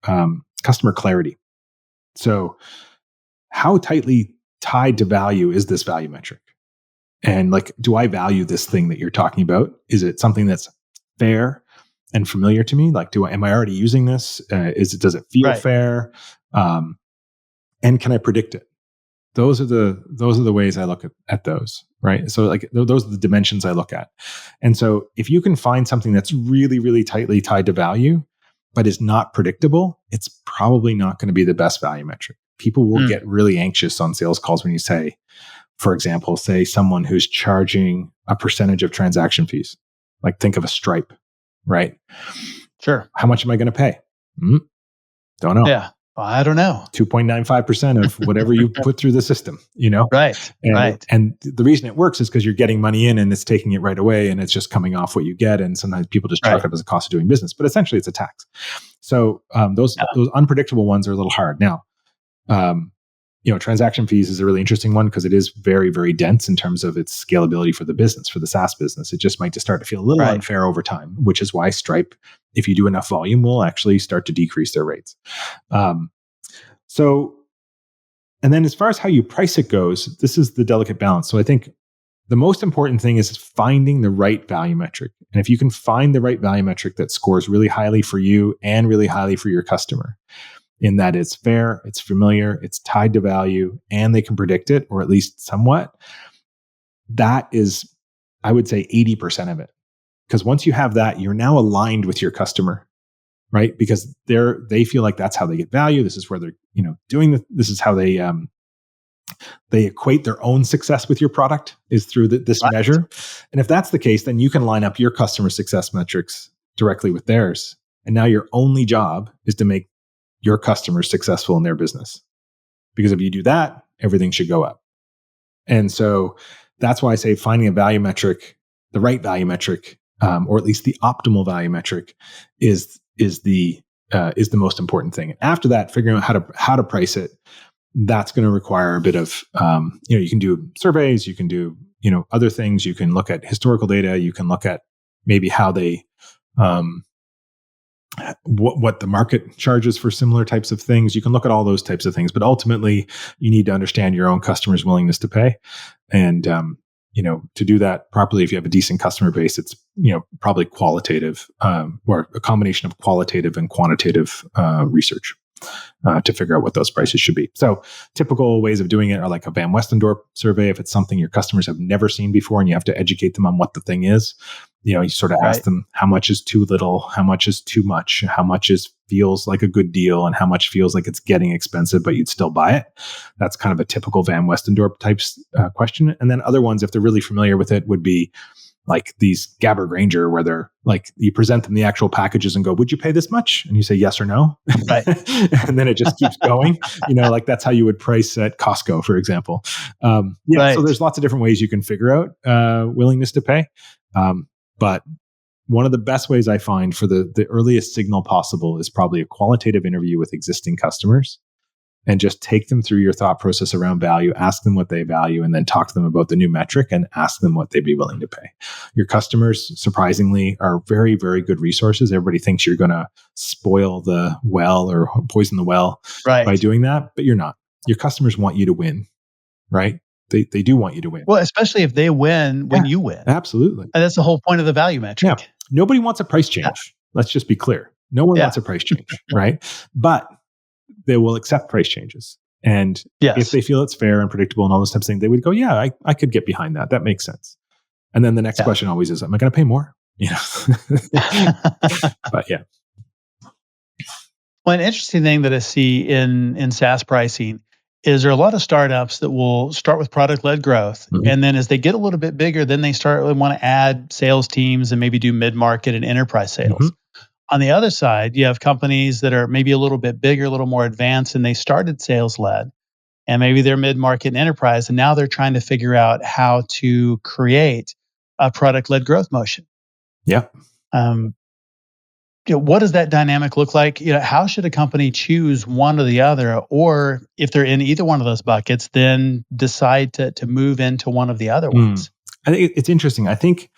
clarity. So how tightly tied to value is this value metric? And, like, do I value this thing that you're talking about? Is it something that's fair and familiar to me? Like, am I already using this? Does it feel fair? And can I predict it? Those are the ways I look at those, right? So, like, those are the dimensions I look at. And so if you can find something that's really, really tightly tied to value, but is not predictable, it's probably not going to be the best value metric. People will get really anxious on sales calls when you say, for example, someone who's charging a percentage of transaction fees. Like, think of a Stripe, right? Sure. How much am I going to pay? Don't know. Yeah. I don't know. 2.95% of whatever you put through the system, Right. And the reason it works is because you're getting money in and it's taking it right away, and it's just coming off what you get. And sometimes people just chalk it up as a cost of doing business, but essentially it's a tax. So those unpredictable ones are a little hard. Now, transaction fees is a really interesting one, because it is very, very dense in terms of its scalability for the business, for the SaaS business. It just might just start to feel a little unfair over time, which is why Stripe, if you do enough volume, will actually start to decrease their rates. And then as far as how you price it goes, this is the delicate balance. So I think the most important thing is finding the right value metric. And if you can find the right value metric that scores really highly for you and really highly for your customer, in that it's fair, it's familiar, it's tied to value, and they can predict it, or at least somewhat, that is, I would say, 80% of it. Because once you have that, you're now aligned with your customer, right? Because they feel like that's how they get value. This is where they're, doing this is how they equate their own success with your product, is through this measure. And if that's the case, then you can line up your customer success metrics directly with theirs. And now your only job is to make your customers successful in their business. Because if you do that, everything should go up. And so that's why I say finding a value metric, the right value metric, or at least the optimal value metric, is the most important thing. After that, figuring out how to price it, that's going to require a bit of, you can do surveys, you can do, other things. You can look at historical data. You can look at maybe how they, what the market charges for similar types of things. You can look at all those types of things, but ultimately you need to understand your own customer's willingness to pay. And, to do that properly, if you have a decent customer base, it's, probably qualitative, or a combination of qualitative and quantitative research to figure out what those prices should be. So typical ways of doing it are like a Van Westendorp survey. If it's something your customers have never seen before and you have to educate them on what the thing is, you sort of ask them how much is too little, how much is too much, how much feels like a good deal, and how much feels like it's getting expensive, but you'd still buy it. That's kind of a typical Van Westendorp types question. And then other ones, if they're really familiar with it, would be like these Gabber Granger, where they're like, you present them the actual packages and go, would you pay this much? And you say yes or no. Right. And then it just keeps going. Like that's how you would price at Costco, for example. Right. So there's lots of different ways you can figure out willingness to pay. But one of the best ways I find for the earliest signal possible is probably a qualitative interview with existing customers, and just take them through your thought process around value, ask them what they value, and then talk to them about the new metric and ask them what they'd be willing to pay. Your customers, surprisingly, are very, very good resources. Everybody thinks you're going to spoil the well or poison the well by doing that, but you're not. Your customers want you to win, right? They do want you to win. Well, especially if they win when you win. Absolutely. And that's the whole point of the value metric. Yeah. Nobody wants a price change. Yeah. Let's just be clear. No one wants a price change, right? But they will accept price changes. And if they feel it's fair and predictable and all those types of things, they would go, yeah, I could get behind that. That makes sense. And then the next question always is, am I going to pay more? But yeah. Well, an interesting thing that I see in SaaS pricing is there are a lot of startups that will start with product-led growth. Mm-hmm. And then as they get a little bit bigger, then they want to add sales teams and maybe do mid-market and enterprise sales. Mm-hmm. On the other side, you have companies that are maybe a little bit bigger, a little more advanced, and they started sales-led. And maybe they're mid-market and enterprise, and now they're trying to figure out how to create a product-led growth motion. Yeah. What does that dynamic look like? How should a company choose one or the other? Or if they're in either one of those buckets, then decide to move into one of the other ones? I think it's interesting. I think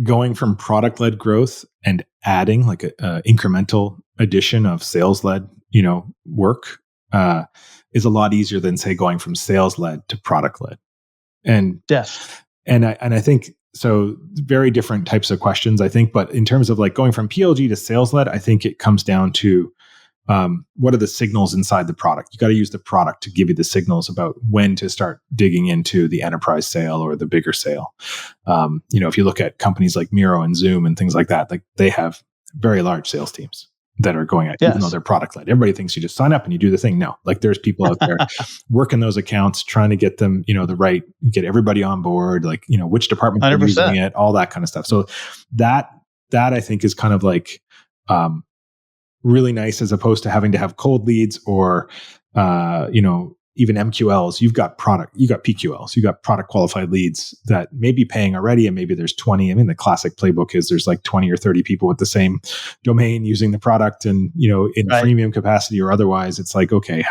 going from product-led growth and adding like a incremental addition of sales-led, work is a lot easier than, say, going from sales-led to product-led. And I think so. Very different types of questions, I think. But in terms of like going from PLG to sales-led, I think it comes down to what are the signals inside the product? You got to use the product to give you the signals about when to start digging into the enterprise sale or the bigger sale. If you look at companies like Miro and Zoom and things like that, like they have very large sales teams that are going at, even though they're product led. Everybody thinks you just sign up and you do the thing. No, like there's people out there working those accounts, trying to get them, get everybody on board, like, which department are using it, all that kind of stuff. So that I think is kind of like, really nice, as opposed to having to have cold leads or, even MQLs. You've got PQLs, you got product qualified leads that may be paying already. And maybe there's 20. I mean, the classic playbook is there's like 20 or 30 people with the same domain using the product, and, in freemium capacity or otherwise, it's like, okay,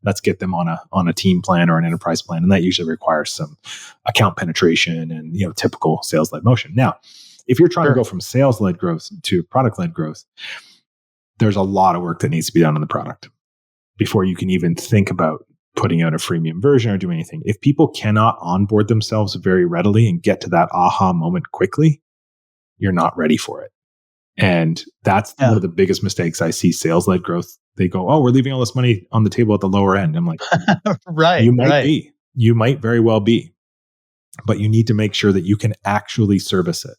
let's get them on a team plan or an enterprise plan. And that usually requires some account penetration and, typical sales led motion. Now, if you're trying to go from sales led growth to product led growth, there's a lot of work that needs to be done on the product before you can even think about putting out a freemium version or doing anything. If people cannot onboard themselves very readily and get to that aha moment quickly, you're not ready for it. And that's one of the biggest mistakes I see sales-led growth. They go, oh, we're leaving all this money on the table at the lower end. I'm like, you might be. You might very well be. But you need to make sure that you can actually service it.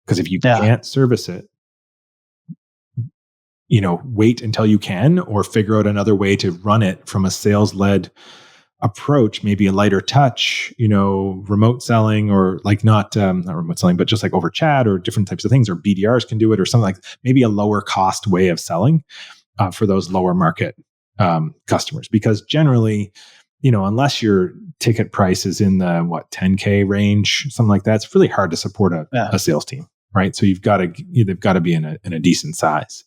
Because if you can't service it, wait until you can, or figure out another way to run it from a sales-led approach, maybe a lighter touch, remote selling, or like not remote selling, but just like over chat or different types of things, or BDRs can do it, or something like maybe a lower cost way of selling for those lower market customers. Because generally, unless your ticket price is in the 10K range, something like that, it's really hard to support a sales team, right? So they've got to be in a decent size.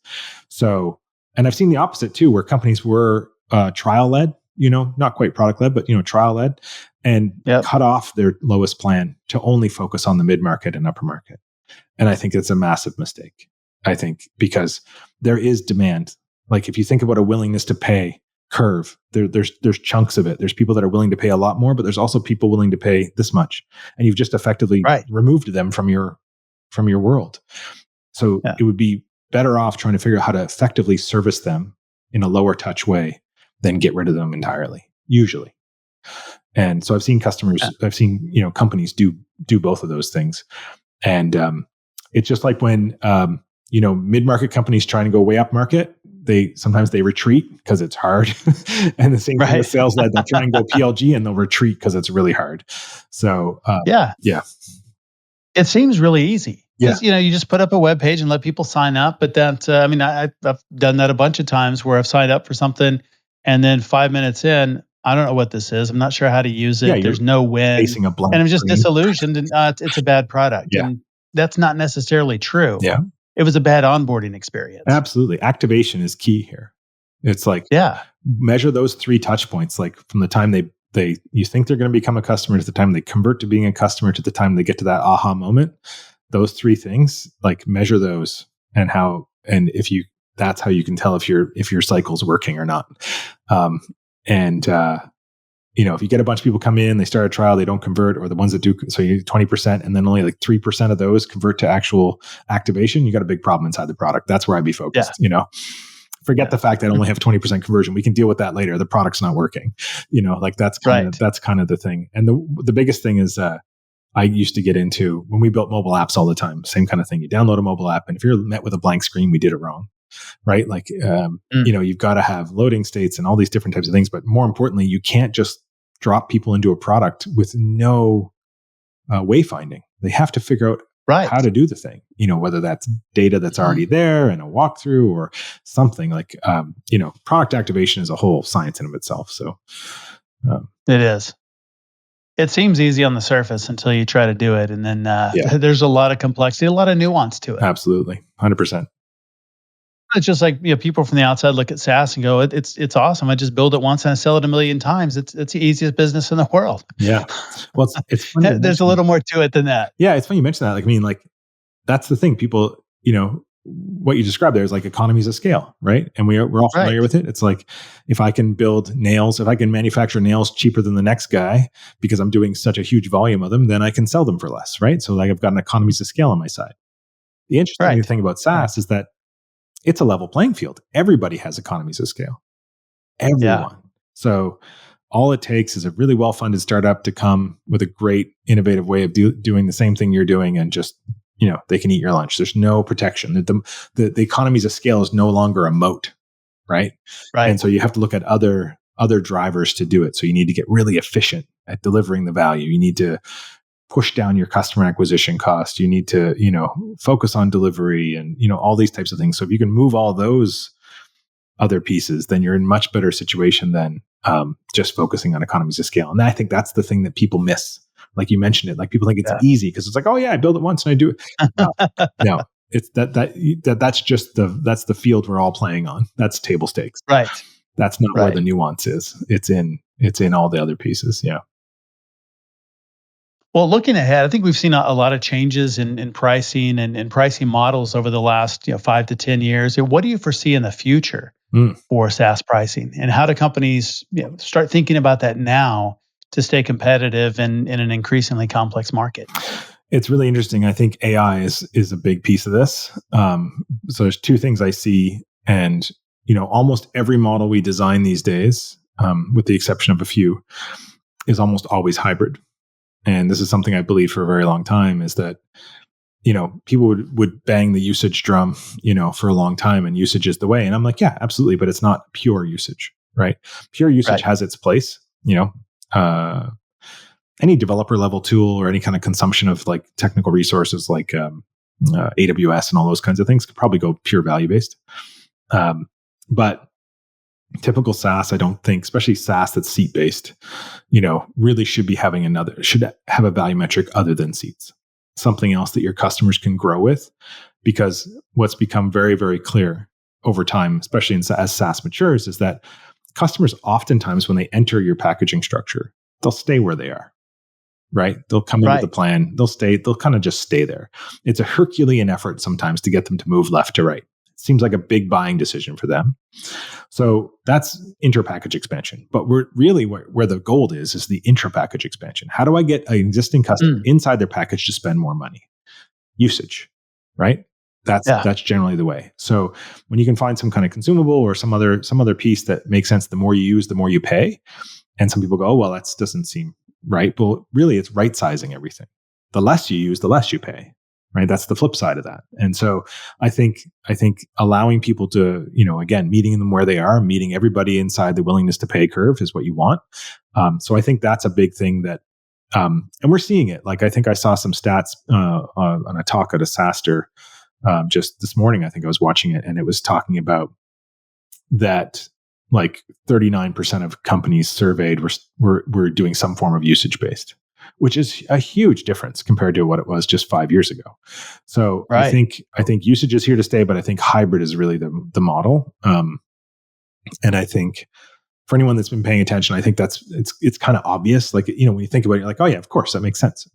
So, and I've seen the opposite too, where companies were trial led, not quite product led, but trial led, and cut off their lowest plan to only focus on the mid market and upper market. And I think it's a massive mistake. I think because there is demand. Like if you think about a willingness to pay curve, there's chunks of it. There's people that are willing to pay a lot more, but there's also people willing to pay this much, and you've just effectively removed them from your world. So it would be better off trying to figure out how to effectively service them in a lower touch way than get rid of them entirely, usually. And so I've seen customers, I've seen companies do both of those things, and it's just like when mid-market companies trying to go way up market, sometimes they retreat because it's hard. And the same thing with sales led, they'll try and go PLG and they'll retreat because it's really hard. So it seems really easy. Because, you just put up a web page and let people sign up. But that, I've done that a bunch of times where I've signed up for something, and then 5 minutes in, I don't know what this is. I'm not sure how to use it. There's no win. Facing a blank and I'm just screen. disillusioned, and it's a bad product. Yeah. And that's not necessarily true. Yeah. It was a bad onboarding experience. Absolutely. Activation is key here. It's like, measure those 3 touch points, like from the time you think they're going to become a customer to the time they convert to being a customer to the time they get to that aha moment. Those 3 things, like measure those, and that's how you can tell if your cycle's working or not. If you get a bunch of people come in, they start a trial, they don't convert, or the ones that do, so you 20%, and then only like 3% of those convert to actual activation, you got a big problem inside the product. That's where I'd be focused. Forget the fact that I only have 20% conversion. We can deal with that later. The product's not working. That's kind of the thing. And the biggest thing is I used to get into when we built mobile apps all the time, same kind of thing. You download a mobile app, and if you're met with a blank screen, we did it wrong. Right? Like, you've got to have loading states and all these different types of things. But more importantly, you can't just drop people into a product with no wayfinding. They have to figure out how to do the thing, whether that's data that's already there and a walkthrough or something like, product activation is a whole science in of itself. So it is. It seems easy on the surface until you try to do it. And then there's a lot of complexity, a lot of nuance to it. Absolutely. 100%. It's just like, people from the outside look at SaaS and go, it's awesome. I just build it once and I sell it 1 million times. It's the easiest business in the world. Yeah. Well, it's funny. There's a little more to it than that. Yeah. It's funny you mention that. That's the thing. People, what you described there is like economies of scale, right? And we're all familiar with it. It's like, if I can build nails, if I can manufacture nails cheaper than the next guy because I'm doing such a huge volume of them, then I can sell them for less, right? So I've got an economies of scale on my side. The interesting thing about SaaS is that it's a level playing field. Everybody has economies of scale. Everyone. Yeah. So all it takes is a really well-funded startup to come with a great innovative way of doing the same thing you're doing, and just, they can eat your lunch. There's no protection. The economies of scale is no longer a moat, right? Right. And so you have to look at other drivers to do it. So you need to get really efficient at delivering the value. You need to push down your customer acquisition cost. You need to, focus on delivery and, all these types of things. So if you can move all those other pieces, then you're in much better situation than just focusing on economies of scale. And I think that's the thing that people miss. Like you mentioned it, like people think it's easy because it's like, oh yeah, I build it once and I do it. No, it's that's just that's the field we're all playing on. That's table stakes. Right. That's not where the nuance is. It's in all the other pieces. Yeah. Well, looking ahead, I think we've seen a lot of changes in pricing and pricing models over the last 5 to 10 years. What do you foresee in the future Mm. for SaaS pricing? And how do companies start thinking about that now to stay competitive in an increasingly complex market? It's really interesting. I think AI is a big piece of this. So there's two things I see, and almost every model we design these days, with the exception of a few, is almost always hybrid. And this is something I believe for a very long time, is that people would bang the usage drum, for a long time, and usage is the way. And I'm like, yeah, absolutely, but it's not pure usage, right? Pure usage has its place. Any developer level tool or any kind of consumption of like technical resources like AWS and all those kinds of things could probably go pure value based. But typical SaaS, I don't think, especially SaaS that's seat based, really should have a value metric other than seats, something else that your customers can grow with. Because what's become very, very clear over time, especially as SaaS matures, is that customers oftentimes, when they enter your packaging structure, they'll stay where they are. Right? They'll come in with a plan. They'll kind of just stay there. It's a Herculean effort sometimes to get them to move left to right. It seems like a big buying decision for them. So that's inter-package expansion. But we're really where the gold is the intra-package expansion. How do I get an existing customer inside their package to spend more money? Usage, right? That's generally the way. So when you can find some kind of consumable or some other piece that makes sense, the more you use, the more you pay. And some people go, oh, well, that doesn't seem right. Well, really, it's right sizing everything. The less you use, the less you pay. Right. That's the flip side of that. And so I think allowing people to, again, meeting them where they are, meeting everybody inside the willingness to pay curve is what you want. So I think that's a big thing that, and we're seeing it. Like, I think I saw some stats on a talk at a SaaSter just this morning. I think I was watching it, and it was talking about that. Like 39% of companies surveyed were doing some form of usage based, which is a huge difference compared to what it was just 5 years ago. So I think usage is here to stay, but I think hybrid is really the model. And I think for anyone that's been paying attention, I think it's kind of obvious. Like, when you think about it, you're like, oh yeah, of course, that makes sense.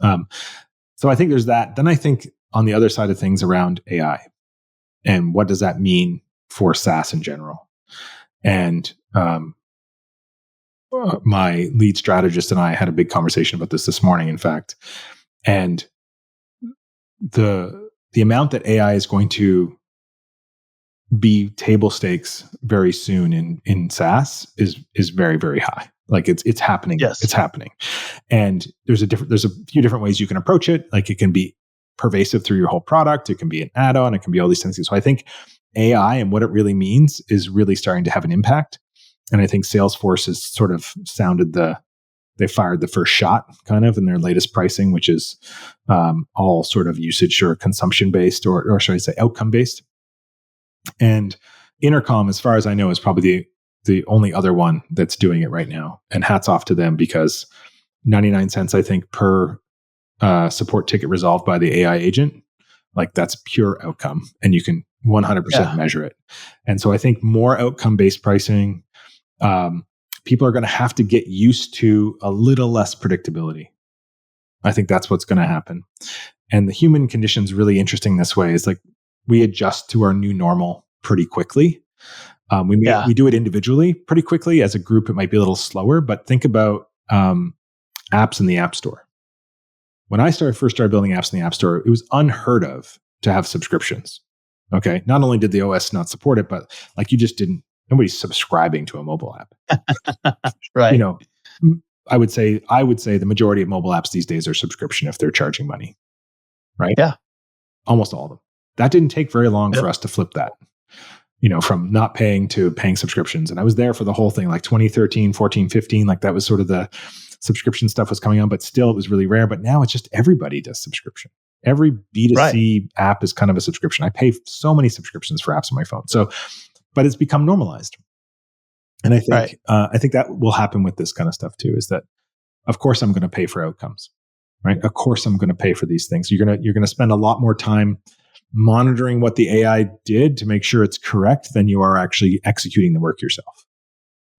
So I think there's that. Then I think on the other side of things around AI, and what does that mean for SaaS in general? And my lead strategist and I had a big conversation about this morning, in fact. And the amount that AI is going to be table stakes very soon in SaaS is very, very high. Like it's happening. Yes. It's happening. And there's a few different ways you can approach it. Like, it can be pervasive through your whole product. It can be an add-on. It can be all these things. So I think AI and what it really means is really starting to have an impact. And I think Salesforce has sort of they fired the first shot kind of in their latest pricing, which is all sort of usage or consumption based, or should I say outcome based. And Intercom, as far as I know, is probably the only other one that's doing it right now. And hats off to them, because 99 cents, I think, per support ticket resolved by the AI agent, like, that's pure outcome, and you can 100% measure it. And so I think more outcome-based pricing, people are going to have to get used to a little less predictability. I think that's what's going to happen. And the human condition is really interesting this way. It's like we adjust to our new normal pretty quickly. We do it individually pretty quickly. As a group, it might be a little slower, but think about apps in the App Store. When I first started building apps in the App Store, it was unheard of to have subscriptions. Okay. Not only did the OS not support it, but like nobody's subscribing to a mobile app. Right. I would say the majority of mobile apps these days are subscription if they're charging money. Right? Yeah. Almost all of them. That didn't take very long for us to flip that, from not paying to paying subscriptions. And I was there for the whole thing, like 2013, 14, 15, like that was sort of the subscription stuff was coming on, but still it was really rare. But now it's just everybody does subscription. Every B2C app is kind of a subscription. I pay so many subscriptions for apps on my phone. So, but it's become normalized. And I think that will happen with this kind of stuff too, is that of course I'm going to pay for outcomes, right? Of course I'm going to pay for these things. You're going to spend a lot more time monitoring what the AI did to make sure it's correct than you are actually executing the work yourself.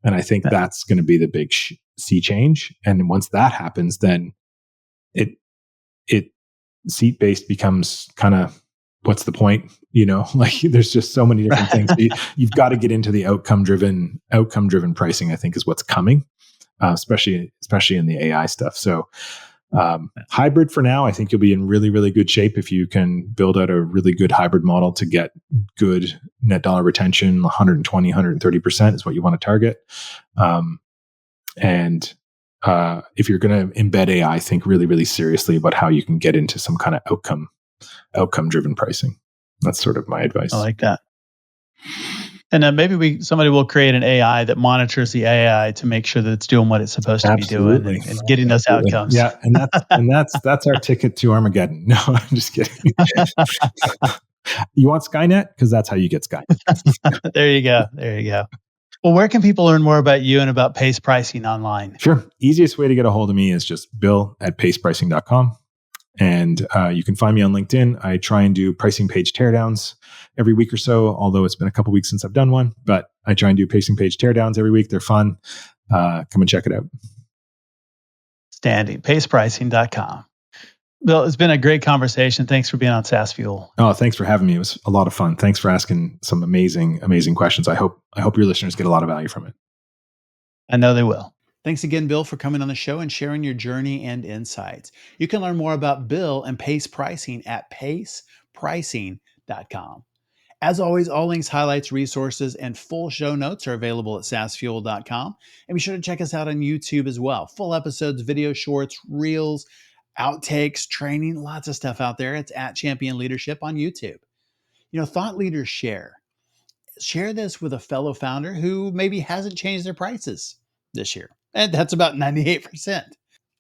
And I think that's going to be the big sea change. And once that happens, then it seat-based becomes kind of what's the point? Like there's just so many different things. You've got to get into the outcome driven pricing, I think, is what's coming, especially in the AI stuff. So hybrid for now, I think you'll be in really, really good shape if you can build out a really good hybrid model to get good net dollar retention. 120, 130% is what you want to target. And if you're going to embed AI, think really, really seriously about how you can get into some kind of outcome driven pricing. That's sort of my advice. I like that. And maybe somebody will create an AI that monitors the AI to make sure that it's doing what it's supposed to be doing and getting those outcomes. Yeah, and that's our ticket to Armageddon. No, I'm just kidding. You want Skynet? Because that's how you get Skynet. There you go. Well, where can people learn more about you and about Pace Pricing online? Sure. Easiest way to get a hold of me is just bill@pacepricing.com. And you can find me on LinkedIn. I try and do pricing page teardowns every week or so, although it's been a couple weeks since I've done one. But I try and do pricing page teardowns every week. They're fun. Come and check it out. Standing. pacepricing.com. Bill, it's been a great conversation. Thanks for being on SaaS Fuel. Oh, thanks for having me. It was a lot of fun. Thanks for asking some amazing, amazing questions. I hope your listeners get a lot of value from it. I know they will. Thanks again, Bill, for coming on the show and sharing your journey and insights. You can learn more about Bill and Pace Pricing at pacepricing.com. As always, all links, highlights, resources, and full show notes are available at saasfuel.com. And be sure to check us out on YouTube as well. Full episodes, video shorts, reels, outtakes, training, lots of stuff out there. It's at Champion Leadership on YouTube. Thought leaders share. Share this with a fellow founder who maybe hasn't changed their prices this year. And that's about 98%.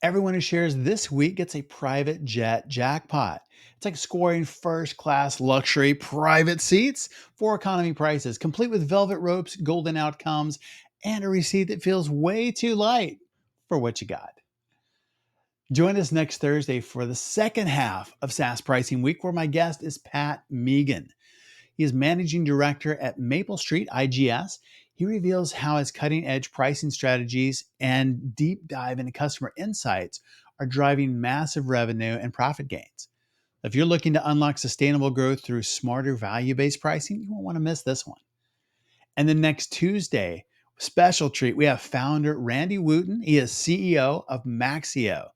Everyone who shares this week gets a private jet jackpot. It's like scoring first-class luxury private seats for economy prices, complete with velvet ropes, golden outcomes, and a receipt that feels way too light for what you got. Join us next Thursday for the second half of SaaS Pricing Week, where my guest is Pat Megan. He is Managing Director at Maple Street IGS. He reveals how his cutting-edge pricing strategies and deep dive into customer insights are driving massive revenue and profit gains. If you're looking to unlock sustainable growth through smarter value-based pricing, you won't want to miss this one. And then next Tuesday, special treat, we have founder Randy Wooten. He is CEO of Maxio.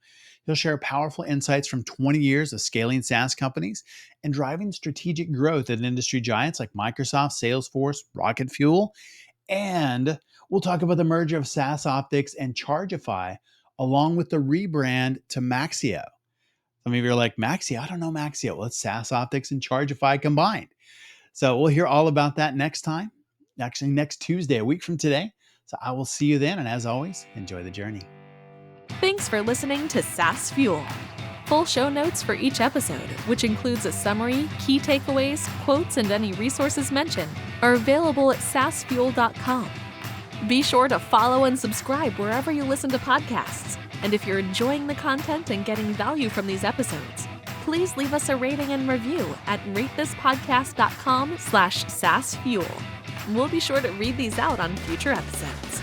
He'll share powerful insights from 20 years of scaling SaaS companies and driving strategic growth at industry giants like Microsoft, Salesforce, Rocket Fuel. And we'll talk about the merger of SaaS Optics and Chargeify, along with the rebrand to Maxio. Some of you are like, Maxio? I don't know Maxio. Well, it's SaaS Optics and Chargeify combined. So we'll hear all about that next time. Actually, next Tuesday, a week from today. So I will see you then. And as always, enjoy the journey. Thanks for listening to SaaS Fuel. Full show notes for each episode, which includes a summary, key takeaways, quotes, and any resources mentioned, are available at saasfuel.com. Be sure to follow and subscribe wherever you listen to podcasts. And if you're enjoying the content and getting value from these episodes, please leave us a rating and review at ratethispodcast.com/SaaSfuel. We'll be sure to read these out on future episodes.